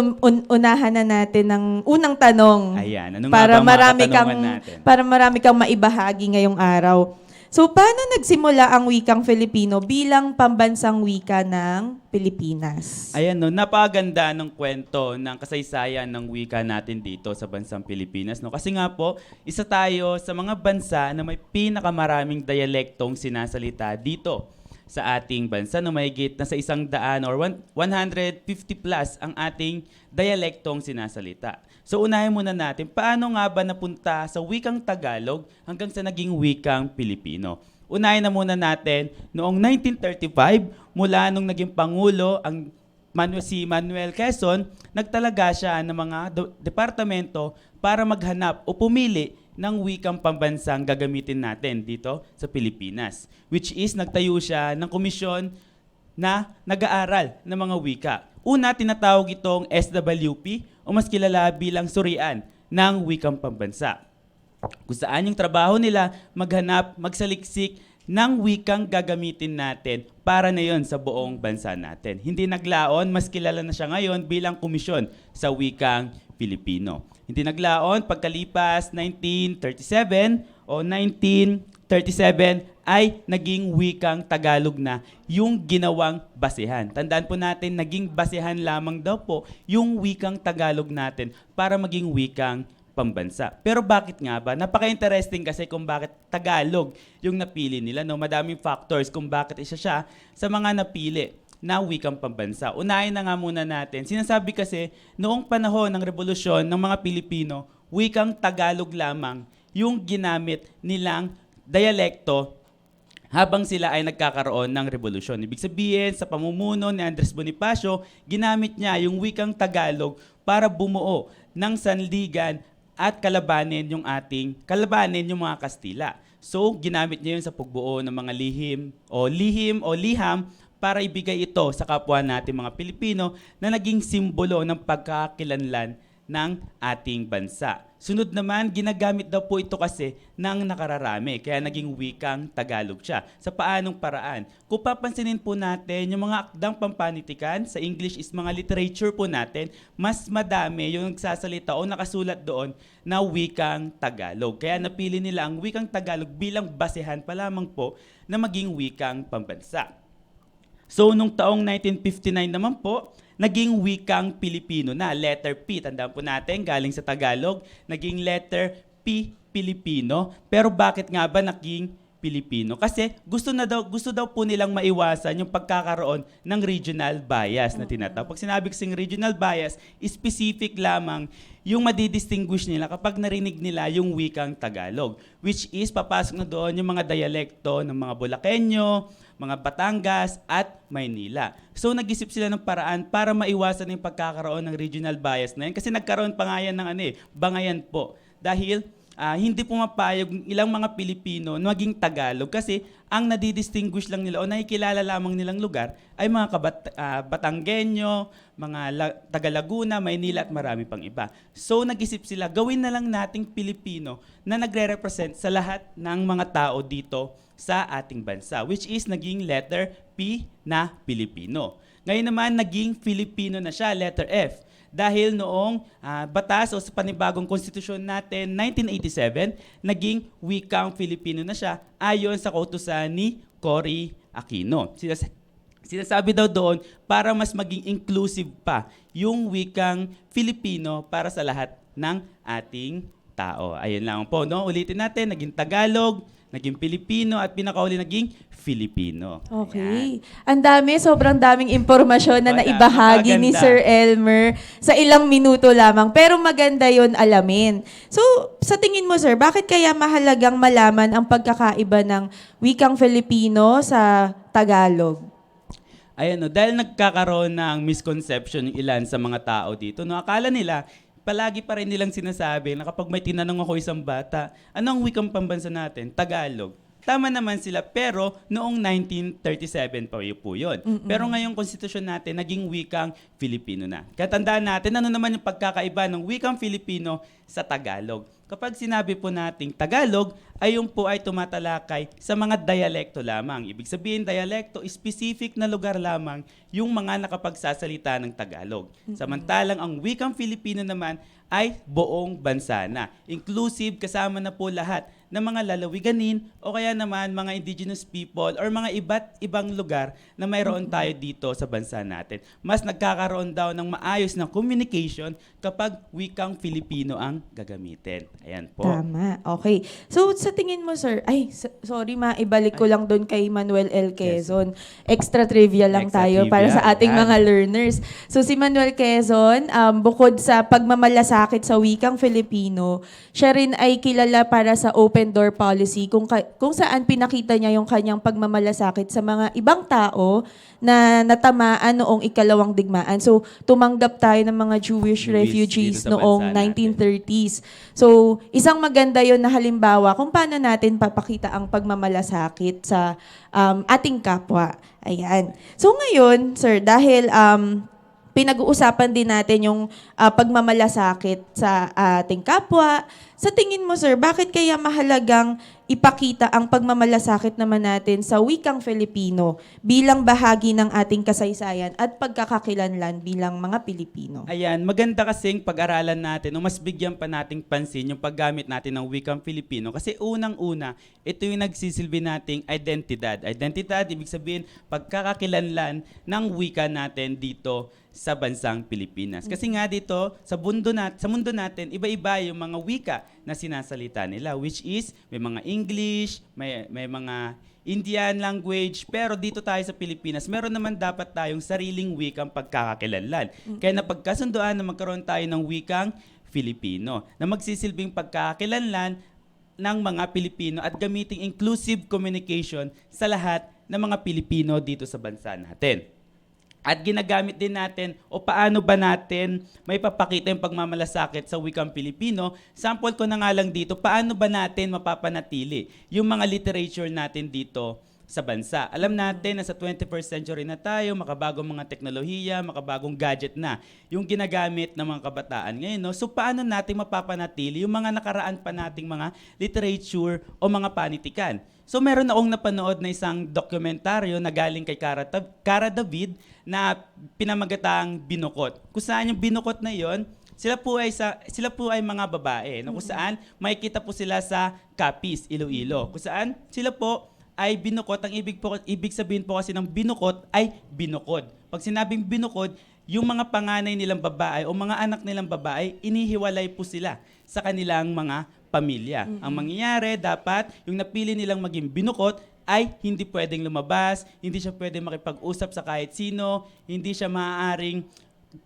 unahan na natin ng unang tanong. Ayan, ano para nga ba ang marami mga katanungan natin? para marami kang maibahagi ngayong araw. So, paano nagsimula ang wikang Filipino bilang pambansang wika ng Pilipinas? Ayan, no, napakaganda ng kwento ng kasaysayan ng wika natin dito sa bansang Pilipinas. No? Kasi nga po, isa tayo sa mga bansa na may pinakamaraming dialektong sinasalita dito sa ating bansa, na mahigit na sa 100 or 150 plus ang ating dialektong sinasalita. So unahin muna natin, paano nga ba napunta sa wikang Tagalog hanggang sa naging wikang Pilipino? Unahin na muna natin, noong 1935, mula nung naging Pangulo si Manuel Quezon, nagtalaga siya ng mga departamento para maghanap o pumili ng wikang pambansang gagamitin natin dito sa Pilipinas. Which is, nagtayo siya ng komisyon na nag-aaral ng mga wika. Una, tinatawag itong SWP o mas kilala bilang Surian ng Wikang Pambansa. Kung saan yung trabaho nila, maghanap, magsaliksik ng wikang gagamitin natin para na yon sa buong bansa natin. Hindi naglaon, mas kilala na siya ngayon bilang komisyon sa wikang Pilipino. Hindi naglaon, pagkalipas 1937 o 1937 ay naging wikang Tagalog na yung ginawang basehan. Tandaan po natin, naging basehan lamang daw po yung wikang Tagalog natin para maging wikang pambansa. Pero bakit nga ba? Napaka-interesting kasi kung bakit Tagalog yung napili nila. No? Madaming factors kung bakit isa siya sa mga napili na wikang pambansa. Unahin na nga muna natin. Sinasabi kasi, noong panahon ng revolusyon ng mga Pilipino, wikang Tagalog lamang yung ginamit nilang dialekto habang sila ay nagkakaroon ng revolusyon. Ibig sabihin, sa pamumuno ni Andres Bonifacio, ginamit niya yung wikang Tagalog para bumuo ng sanligan at kalabanin yung mga Kastila. So, ginamit niya yun sa pagbuo ng mga lihim o liham para ibigay ito sa kapwa natin mga Pilipino na naging simbolo ng pagkakakilanlan ng ating bansa. Sunod naman, ginagamit daw po ito kasi ng nakararami, kaya naging wikang Tagalog siya. Sa paanong paraan? Kung papansinin po natin, yung mga akdang pampanitikan, sa English is mga literature po natin, mas madami yung nagsasalita o nakasulat doon na wikang Tagalog. Kaya napili nila ang wikang Tagalog bilang basehan pa lamang po na maging wikang pambansa. So, nung taong 1959 naman po, naging wikang Pilipino na, letter P. Tandaan po natin, galing sa Tagalog, naging letter P, Pilipino. Pero bakit nga ba naging Pilipino? Kasi gusto daw po nilang maiwasan yung pagkakaroon ng regional bias na tinatawag. Pag sinabi kasing regional bias, specific lamang yung madidistinguish nila kapag narinig nila yung wikang Tagalog. Which is, papasok na doon yung mga dialekto ng mga Bulakenyo, mga Batangas at Maynila. So nag-isip sila ng paraan para maiwasan yung pagkakaroon ng regional bias na yan. Kasi nagkaroon pa nga yan ng bangayan po. Dahil hindi pumapayag yung ilang mga Pilipino na maging Tagalog kasi ang nadidistinguish lang nila o nakikilala lamang nilang lugar ay mga Batanggenyo, mga taga Laguna, Maynila at marami pang iba. So nag-isip sila, gawin na lang nating Pilipino na nagre-represent sa lahat ng mga tao dito sa ating bansa, which is naging letter P na Pilipino. Ngayon naman, naging Filipino na siya, letter F. Dahil noong batas o sa panibagong konstitusyon natin, 1987, naging wikang Filipino na siya ayon sa kautusan ni Cory Aquino. Sinasabi daw doon para mas maging inclusive pa yung wikang Filipino para sa lahat ng ating tao. Ayun lang po, no? Ulitin natin, naging Tagalog, naging Pilipino, at pinakauli naging Filipino. Okay. Ang dami, sobrang daming impormasyon na Wala, naibahagi ni maganda. Sir Elmer sa ilang minuto lamang. Pero maganda yon alamin. So, sa tingin mo, sir, bakit kaya mahalagang malaman ang pagkakaiba ng wikang Filipino sa Tagalog? Ayan, no, dahil nagkakaroon ng misconception yung ilan sa mga tao dito, no, akala nila, palagi pa rin nilang sinasabi na kapag may tinanong ako isang bata, anong wikang pambansa natin? Tagalog. Tama naman sila, pero noong 1937 pa po yun. Pero ngayong konstitusyon natin, naging wikang Filipino na. Katandaan natin, ano naman yung pagkakaiba ng wikang Filipino sa Tagalog. Kapag sinabi po nating Tagalog, ay yung po ay tumatalakay sa mga dialekto lamang. Ibig sabihin, dialekto, specific na lugar lamang yung mga nakapagsasalita ng Tagalog. Samantalang ang wikang Filipino naman ay buong bansa na. Inclusive, kasama na po lahat ng mga lalawiganin o kaya naman mga indigenous people or mga iba't ibang lugar na mayroon tayo dito sa bansa natin. Mas nagkakaroon daw ng maayos na communication kapag wikang Filipino ang gagamitin. Ayan po. Tama. Okay. So, sa tingin mo, sir, sorry, maibalik ko lang doon kay Manuel L. Quezon. Extra trivia lang Extra tayo trivia, para sa ating yan. mga learners. So, si Manuel Quezon, bukod sa pagmamalasakit sa wikang Filipino, siya rin ay kilala para sa open door policy kung saan pinakita niya yung kanyang pagmamalasakit sa mga ibang tao na natamaan noong ikalawang digmaan. So, tumanggap tayo ng mga Jewish refugees dito sa noong bansa natin. 1930s. So, isang maganda yon na halimbawa kung paano natin papakita ang pagmamalasakit sa ating kapwa. Ayan. So, ngayon, sir, dahil pinag-uusapan din natin yung pagmamalasakit sa ating kapwa. Sa tingin mo, sir, bakit kaya mahalagang ipakita ang pagmamalasakit naman natin sa wikang Filipino bilang bahagi ng ating kasaysayan at pagkakakilanlan bilang mga Pilipino? Ayan, maganda kasing pag-aralan natin o mas bigyan pa nating pansin yung paggamit natin ng wikang Filipino kasi unang-una, ito yung nagsisilbi nating identidad. Identidad, ibig sabihin, pagkakakilanlan ng wika natin dito sa bansang Pilipinas. Kasi nga dito, sa mundo natin, iba-iba yung mga wika na sinasalita nila, which is may mga English, may mga Indian language, pero dito tayo sa Pilipinas, meron naman dapat tayong sariling wikang pagkakakilanlan. Kaya napagkasunduan na magkaroon tayo ng wikang Filipino na magsisilbing pagkakakilanlan ng mga Pilipino at gamiting inclusive communication sa lahat ng mga Pilipino dito sa bansa natin. At ginagamit din natin o paano ba natin may papakita yung pagmamalasakit sa wikang Pilipino. Sample ko na nga lang dito, paano ba natin mapapanatili yung mga literature natin dito sa bansa. Alam natin na sa 21st century na tayo, makabagong mga teknolohiya, makabagong gadget na yung ginagamit ng mga kabataan ngayon. No? So paano natin mapapanatili yung mga nakaraan pa nating mga literature o mga panitikan? So meron akong napanood na isang dokumentaryo na galing kay Cara David na pinamagatang Binukot. Kung saan yung binukot na yon, sila po ay mga babae na kung saan makikita po sila sa Capiz, Iloilo. Kung saan sila po ay binukot. Ang ibig sabihin po kasi ng binukot ay binukod. Pag sinabing binukod, yung mga panganay nilang babae o mga anak nilang babae, inihiwalay po sila sa kanilang mga pamilya. Ang mangyayari, dapat yung napili nilang maging binukot ay hindi pwedeng lumabas, hindi siya pwedeng makipag-usap sa kahit sino, hindi siya maaaring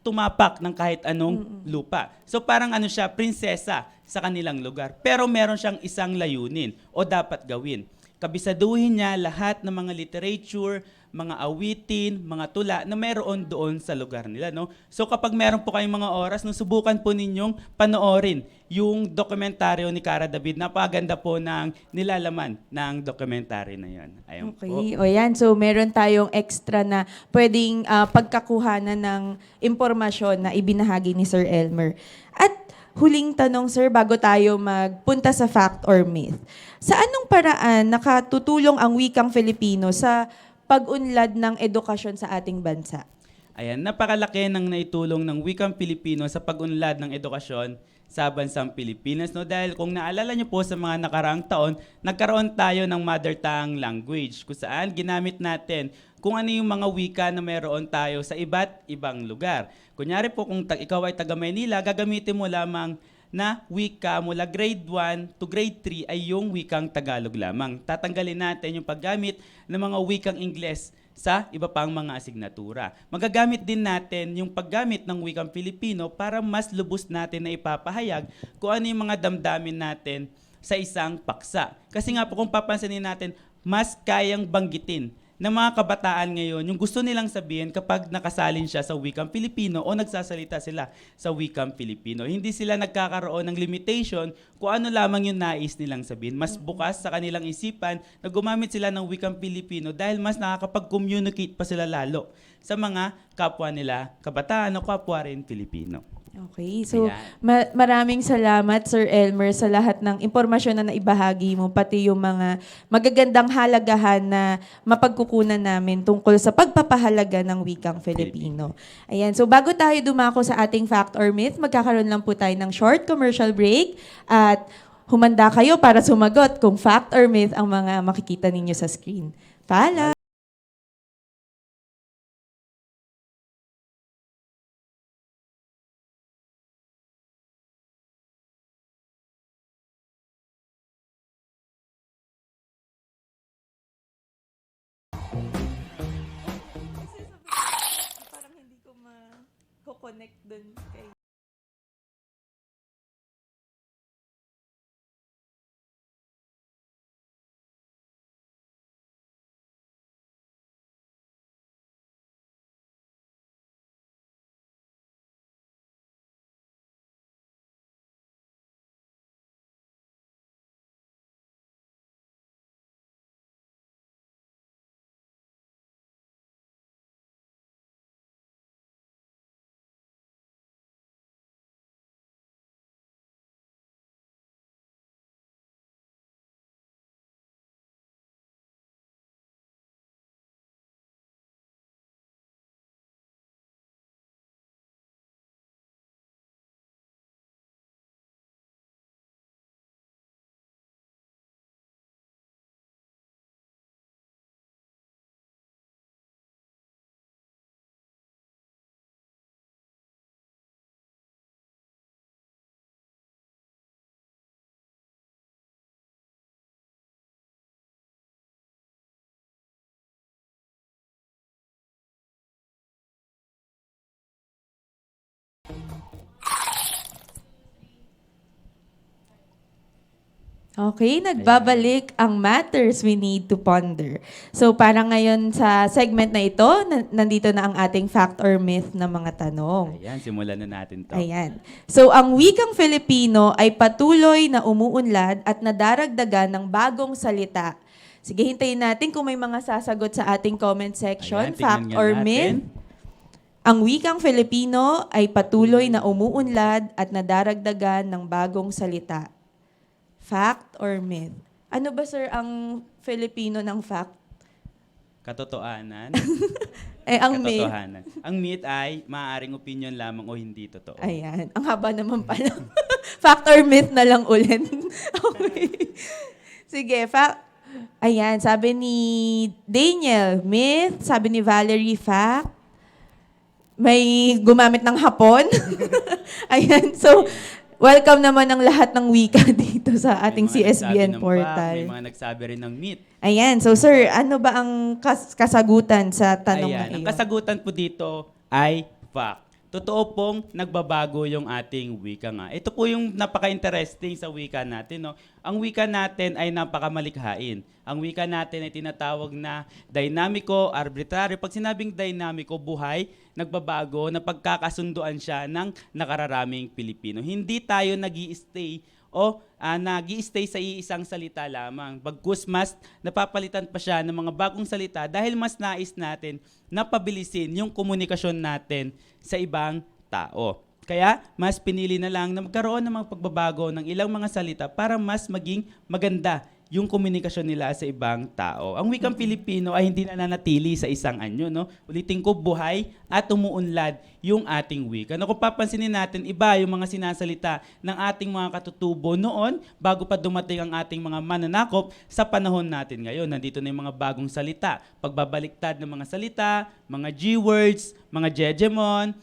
tumapak ng kahit anong lupa. So parang ano siya, prinsesa sa kanilang lugar. Pero meron siyang isang layunin o dapat gawin. kabisaduhin niya lahat ng mga literature, mga awitin, mga tula na meron doon sa lugar nila, no? So kapag meron po kayong mga oras, no, subukan po ninyong panoorin yung dokumentaryo ni Cara David. Napakaganda po ng nilalaman ng dokumentaryo na yan. Ayun po. Okay. O yan. So, meron tayong extra na pwedeng pagkakuhanan ng impormasyon na ibinahagi ni Sir Elmer. At huling tanong, sir, bago tayo magpunta sa fact or myth. Sa anong paraan nakatutulong ang wikang Filipino sa pag-unlad ng edukasyon sa ating bansa? Ayan, napakalaki ng naitulong ng wikang Pilipino sa pag-unlad ng edukasyon sa bansang Pilipinas, no? Dahil kung naalala niyo po sa mga nakaraang taon, nagkaroon tayo ng mother tongue language kung saan ginamit natin kung ano yung mga wika na meron tayo sa iba't ibang lugar. Kunyari po kung ikaw ay taga Maynila, gagamitin mo lamang na wika mula grade 1 to grade 3 ay yung wikang Tagalog lamang. Tatanggalin natin yung paggamit ng mga wikang Ingles sa iba pang mga asignatura. Magagamit din natin yung paggamit ng wikang Pilipino para mas lubos natin na ipapahayag kung ano yung mga damdamin natin sa isang paksa. Kasi nga po kung papansinin natin, mas kayang banggitin ng mga kabataan ngayon yung gusto nilang sabihin kapag nakasalin siya sa wikang Pilipino o nagsasalita sila sa wikang Pilipino. Hindi sila nagkakaroon ng limitation kung ano lamang yung nais nilang sabihin. Mas bukas sa kanilang isipan na gumamit sila ng wikang Pilipino dahil mas nakakapag-communicate pa sila lalo sa mga kapwa nila kabataan o kapwa rin Pilipino. Okay. So, Ayan. maraming salamat, Sir Elmer, sa lahat ng impormasyon na naibahagi mo, pati yung mga magagandang halagahan na mapagkukunan namin tungkol sa pagpapahalaga ng wikang Filipino. Ayan. So, bago tayo dumako sa ating fact or myth, magkakaroon lang po tayo ng short commercial break at humanda kayo para sumagot kung fact or myth ang mga makikita ninyo sa screen. Paalam! Parang hindi ko ma-connect dun kay... Okay, nagbabalik ang matters we need to ponder. So parang ngayon sa segment na ito, nandito na ang ating fact or myth na mga tanong. Ayan, simulan na natin to. Ayan. So ang wikang Filipino ay patuloy na umuunlad at nadaragdagan ng bagong salita. Sige, hintayin natin kung may mga sasagot sa ating comment section. Ayan, Fact tingnan nga or natin. myth? Ang wikang Filipino ay patuloy na umuunlad at nadaragdagan ng bagong salita. Fact or myth? Ano ba, sir, ang Filipino ng fact? Katotohanan. Ang myth? Katotohanan. Ang myth ay maaaring opinion lamang o hindi totoo. Ayan. Ang haba naman pala. Fact or myth na lang ulit. Okay. Sige, fact. Ayan, sabi ni Daniel, myth. Sabi ni Valerie, fact. May gumamit ng hapon. Ayan, so welcome naman ang lahat ng wika dito sa ating May mga nagsabi CSBN ng portal. May mga nagsabi rin ng myth. Ayan, so sir, ano ba ang kasagutan sa tanong Ayan, na ang iyo? kasagutan po dito ay fact. totoo pong nagbabago yung ating wika nga. Ito po yung napaka-interesting sa wika natin. No? Ang wika natin ay napakamalikhain. Ang wika natin ay tinatawag na dynamico, arbitrary. Pag sinabing dynamico, buhay, nagbabago, napagkakasunduan siya ng nakararaming Pilipino. Hindi tayo nag-i-stay o nag-i-stay sa iisang salita lamang. Bagkus mas napapalitan pa siya ng mga bagong salita dahil mas nais natin na pabilisin yung komunikasyon natin sa ibang tao. Kaya mas pinili na lang na magkaroon ng mga pagbabago ng ilang mga salita para mas maging maganda yung komunikasyon nila sa ibang tao. Ang wikang Filipino ay hindi nananatili sa isang anyo. No? Ulitin ko, buhay at umuunlad yung ating wika. No, kung papansinin natin, iba yung mga sinasalita ng ating mga katutubo noon bago pa dumating ang ating mga mananakop sa panahon natin ngayon. Nandito na yung mga bagong salita. Pagbabaliktad ng mga salita, mga G-words, mga Jejemon,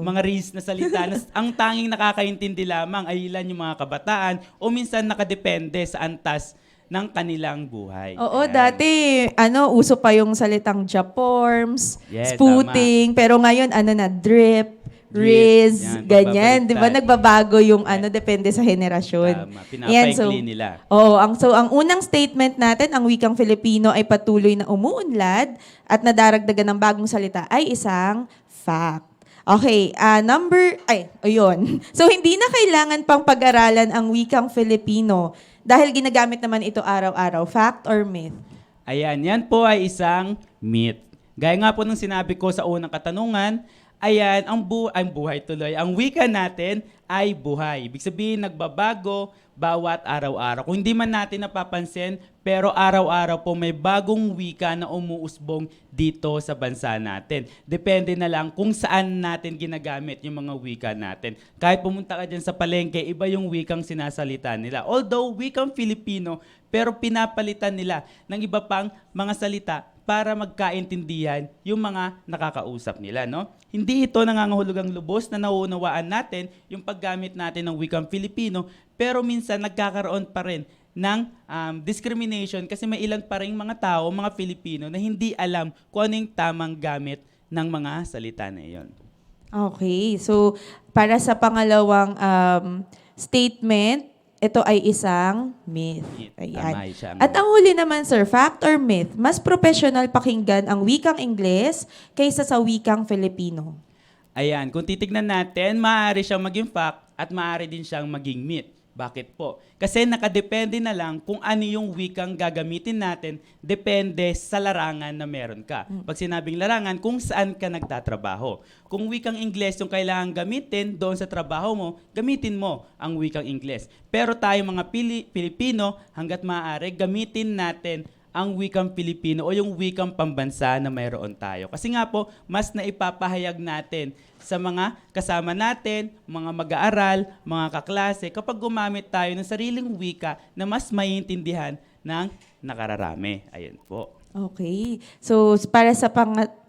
mga reels na salita na ang tanging nakakaintindi lamang ay ilan yung mga kabataan o minsan nakadepende sa antas ng kanilang buhay. Oo, Yan. dati, uso pa yung salitang Japorms, Yes, spooting, pero ngayon, drip, riz, yan, ganyan. Di ba? pagbabaliktad. Nagbabago yung depende sa henerasyon. Tama, pinapaikli nila. Oo, so ang unang statement natin, ang wikang Filipino ay patuloy na umuunlad at nadaragdagan ng bagong salita ay isang fact. Okay, ayun. So, hindi na kailangan pang pag-aralan ang wikang Filipino dahil ginagamit naman ito araw-araw. Fact or myth? Ayan, yan po ay isang myth. Gaya nga po nung sinabi ko sa unang katanungan, ayan, ang buhay tuloy. Ang wika natin ay buhay. Ibig sabihin, nagbabago bawat araw-araw. Kung hindi man natin napapansin, pero araw-araw po may bagong wika na umuusbong dito sa bansa natin. Depende na lang kung saan natin ginagamit yung mga wika natin. Kahit pumunta ka dyan sa palengke, iba yung wikang sinasalita nila. Although, wikang Filipino, pero pinapalitan nila ng iba pang mga salita para magkaintindihan yung mga nakakausap nila, no? Hindi ito nangangahulugang lubos na nauunawaan natin yung paggamit natin ng wikang Filipino, pero minsan nagkakaroon pa rin ng discrimination kasi may ilan pa rin mga tao, mga Filipino, na hindi alam kung ano yung tamang gamit ng mga salita na iyon. Okay, so para sa pangalawang statement, ito ay isang myth. Ayan. Tama siya. At ang huli naman, sir, fact or myth, mas professional pakinggan ang wikang Ingles kaysa sa wikang Filipino. Ayan, kung titignan natin, maaari siyang maging fact at maaari din siyang maging myth. Bakit po? Kasi nakadepende na lang kung ano yung wikang gagamitin natin, depende sa larangan na meron ka. Pag sinabing larangan, kung saan ka nagtatrabaho. Kung wikang Ingles yung kailangan gamitin doon sa trabaho mo, gamitin mo ang wikang Ingles. Pero tayo mga Pilipino, hanggat maaari, gamitin natin ang wikang Pilipino o yung wikang pambansa na mayroon tayo. Kasi nga po, mas naipapahayag natin sa mga kasama natin, mga mag-aaral, mga kaklase, kapag gumamit tayo ng sariling wika na mas maiintindihan ng nakararami. Ayun po. Okay. So, para sa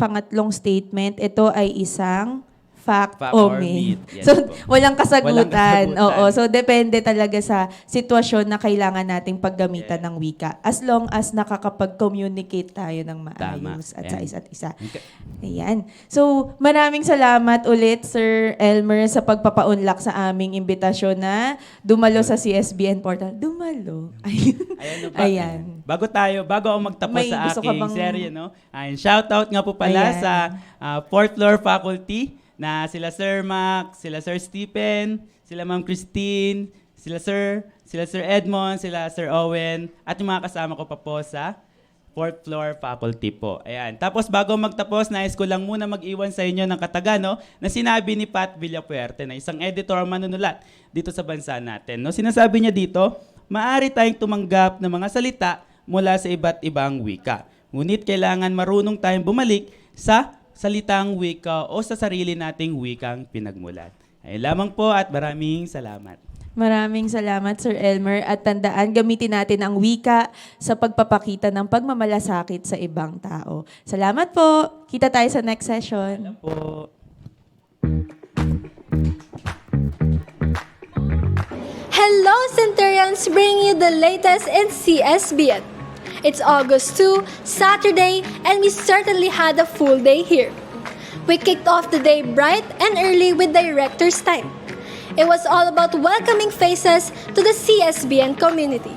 pangatlong statement, ito ay isang fact o myth. Yes So, po. walang kasagutan. Walang kasagutan. Oo. So, depende talaga sa sitwasyon na kailangan nating paggamitan ng wika. As long as nakakapag-communicate tayo ng maayos at sa Ayan. isa't isa. Ayan. So, maraming salamat ulit, Sir Elmer, sa pagpapaunlak sa aming imbitasyon na dumalo sa CSBN portal. Dumalo. Ayan, no, Ayan. Bago ako magtapos May sa gusto ka aking bang- serye, no? Ayan, shoutout nga po pala Ayan. sa 4th floor faculty na sila Sir Mac, sila Sir Stephen, sila Ma'am Christine, sila Sir Edmond, sila Sir Owen, at yung mga kasama ko pa po sa 4th floor faculty po. Ayan. Tapos bago magtapos, nais ko lang muna mag-iwan sa inyo ng katagano na sinabi ni Pat Villapuerte na isang editor manunulat dito sa bansa natin. No? Sinasabi niya dito, maaari tayong tumanggap ng mga salita mula sa iba't ibang wika. Ngunit kailangan marunong tayong bumalik sa salitang wika o sa sarili nating wikang pinagmulan. Ayun lamang po at maraming salamat. Maraming salamat, Sir Elmer. At tandaan, gamitin natin ang wika sa pagpapakita ng pagmamalasakit sa ibang tao. Salamat po. Kita tayo sa next session. Po. Hello, Centurions! Bringing you the latest in CSBN. It's August 2, Saturday, and we certainly had a full day here. We kicked off the day bright and early with Director's Time. It was all about welcoming faces to the CSBN community.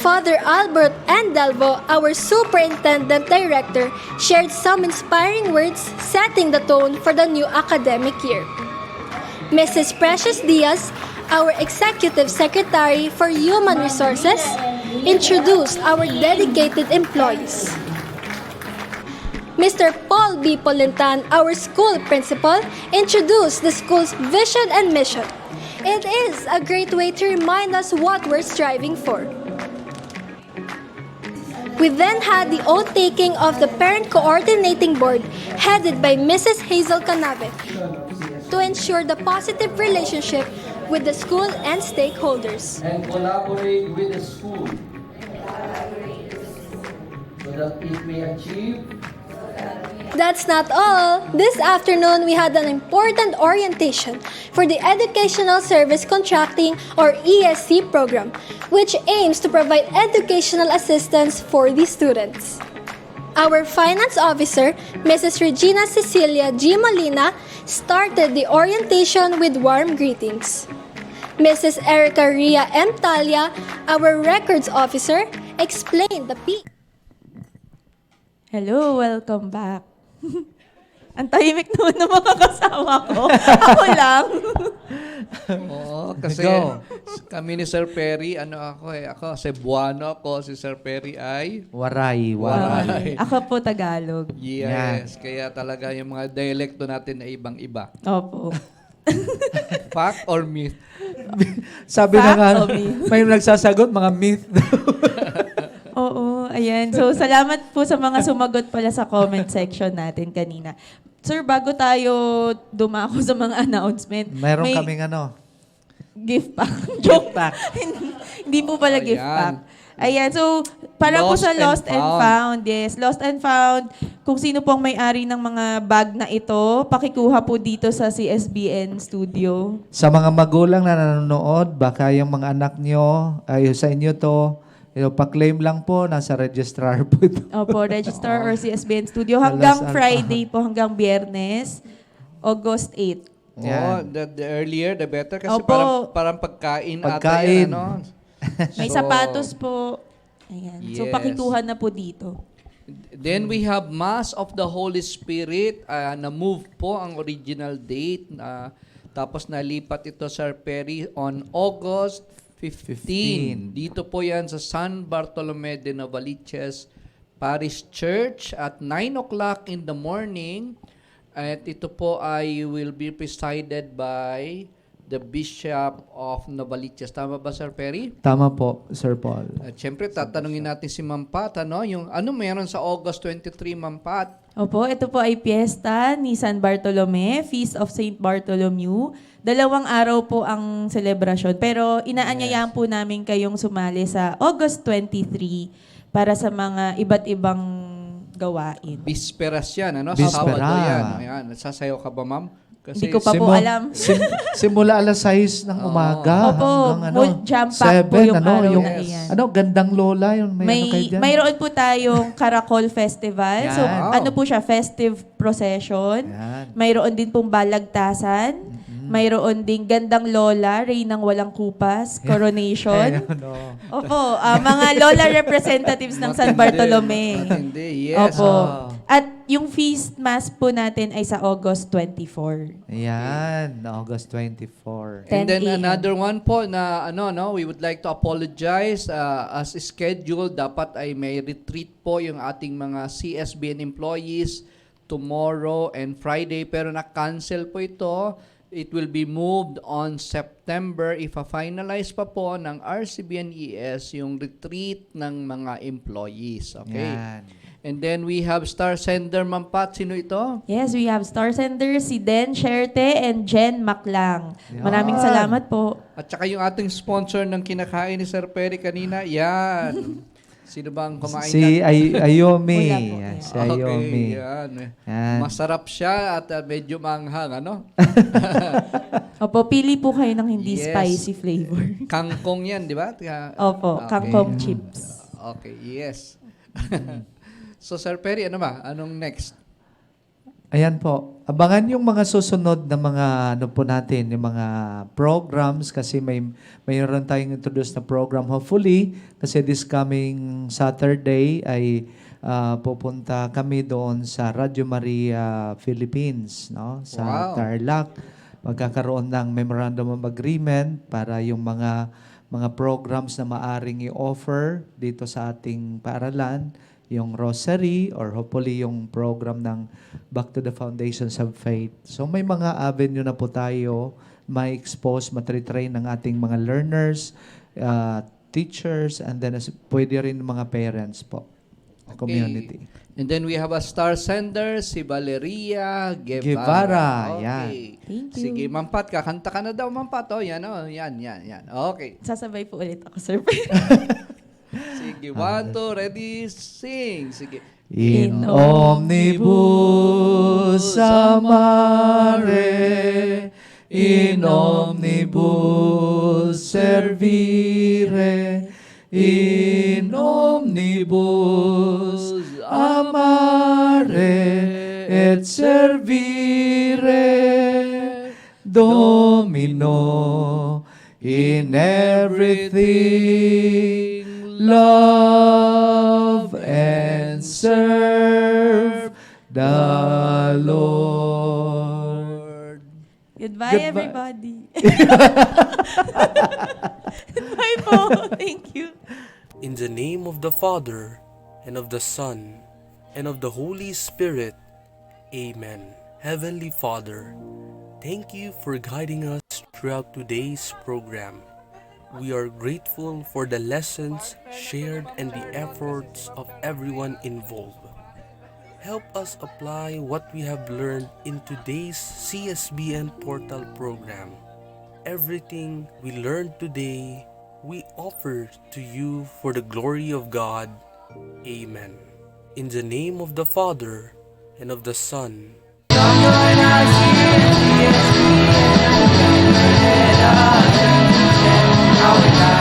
Father Albert Delvo, our Superintendent Director, shared some inspiring words setting the tone for the new academic year. Mrs. Precious Diaz, our Executive Secretary for Human Resources, introduced our dedicated employees. Mr. Paul B. Polintan, our school principal, introduced the school's vision and mission. It is a great way to remind us what we're striving for. We then had the oath-taking of the Parent Coordinating Board, headed by Mrs. Hazel Canave, to ensure the positive relationship with the school and stakeholders. And collaborate with the school so that it may achieve. That's not all. This afternoon, we had an important orientation for the Educational Service Contracting or ESC program, which aims to provide educational assistance for the students. Our finance officer, Mrs. Regina Cecilia G. Molina, started the orientation with warm greetings. Mrs. Erica Ria M. Talia, our records officer, explained the Hello, welcome back. Ang tahimik naman ng mga kasama ko. Ako lang. Oo, kasi Go. kami ni Sir Perry, ako, Cebuano ako, si Sir Perry ay Waray. Waray. Ako po Tagalog. Yes, kaya talaga yung mga dialekto natin ay ibang-iba. Opo. Fact or myth? Sabi na Fact nga, o myth? may nagsasagot, mga myth. Oo, ayan. So, salamat po sa mga sumagot pala sa comment section natin kanina. Sir, bago tayo dumako sa mga announcement, Meron may kaming gift pack. Joke pack. Hindi po pala gift Ayan. pack. Ayan, so para po Lost sa and Lost and Found. Found. Yes, Lost and Found. Kung sino pong may-ari ng mga bag na ito, pakikuha po dito sa CSBN studio. Sa mga magulang na nanonood, baka yung mga anak nyo, ay sa inyo to, pa-claim lang po, nasa registrar po ito. Opo, Registrar or CSBN studio. Hanggang Alas, Friday po, hanggang Biyernes, August 8. Oh, Yan. the earlier the better kasi Opo. parang pagkain ata Pagkain. yan, ano? May So, sapatos po. Ayan. So, Yes. pakikuha na po dito. Then we have Mass of the Holy Spirit. Na-move po ang original date. Tapos nalipat ito, Sir Perry, on August 15. Dito po yan sa San Bartolome de Novaliches Parish Church at 9 o'clock in the morning. At ito po ay will be presided by the Bishop of Novaliches. Tama ba, Sir Perry? Tama po, Sir Paul. At syempre, tatanungin natin si Ma'am Pat, yung ano meron sa August 23, Ma'am Pat? Opo, ito po ay piyesta ni San Bartolome, Feast of Saint Bartholomew. 2 araw po ang selebrasyon. Pero inaanyayahan po namin kayong sumali sa August 23 para sa mga iba't ibang gawain. Bisperas yan, ano? Bispera. Sabado yan. Ayan, sasayaw ka ba, Ma'am? Kasi Hindi ko pa po alam. Simula alas 6 ng umaga Opo, hanggang jam pack po yung araw na iyan. Gandang lola yun. May kayo dyan? Mayroon po tayong Caracol Festival. So, Yan. ano po siya? Festive procession. Yan. Mayroon din pong balagtasan. Mayroon ding Gandang Lola, Reynang Walang Kupas, Coronation. Opo, mga Lola representatives ng San Bartolome. Matindi, yes. Opo. At yung feast mass po natin ay sa August 24. Yan, August 24. 10 And then a.m. another one po na we would like to apologize as scheduled, dapat ay may retreat po yung ating mga CSBN employees tomorrow and Friday pero na-cancel po ito. It will be moved on September if finalize pa po ng RCBNES yung retreat ng mga employees. Okay? Yan. And then we have Star Sender, Ma'am Pat. Sino ito? Yes, we have star senders, si Den Sherte and Jen Maclang. Maraming Yan. salamat po. At saka yung ating sponsor ng kinakain ni Sir Perry kanina, yan. Sino ba ang kumain Si Ayomi. Wala po, Yan, yan. si Ayomi. yan. Yan. Masarap siya at medyo manghang, ano? Opo, pili po kayo ng hindi Yes. spicy flavor. Kangkong yan, di ba? Opo, Okay. kangkong chips. Okay, yes. So, Sir Perry, ano ba? Anong next? Ayan po. Abangan yung mga susunod na mga ano po natin, yung mga programs kasi mayroon tayong introduce na program hopefully kasi this coming Saturday ay pupunta kami doon sa Radio Maria Philippines, no? Sa Wow. Tarlac. Magkakaroon ng memorandum of agreement para yung mga programs na maaring i-offer dito sa ating paaralan, yung Rosary or hopefully yung program ng Back to the Foundations of Faith. So may mga avenue na po tayo ma-expose, matritrain ng ating mga learners, teachers, and then pwede rin mga parents po, community. And then we have a star sender, si Valeria Guevara. Guevara, Okay. yan. Thank you. Sige, Mampat, kakanta ka na daw, Mampat. Oh, yan, oh. Yan. Okay. Sasabay po ulit ako, sir. Sige, 1, 2, ready, sing. Sige. In omnibus amare, in omnibus servire, in omnibus amare et servire, Domino, in everything love and serve the Lord. Goodbye, Goodbye. everybody. Goodbye po. Thank you. In the name of the Father, and of the Son, and of the Holy Spirit. Amen. Heavenly Father, thank you for guiding us throughout today's program. We are grateful for the lessons shared and the efforts of everyone involved. Help us apply what we have learned in today's CSBN Portal program. Everything we learned today, we offer to you for the glory of God. Amen. In the name of the Father, and of the Son, Our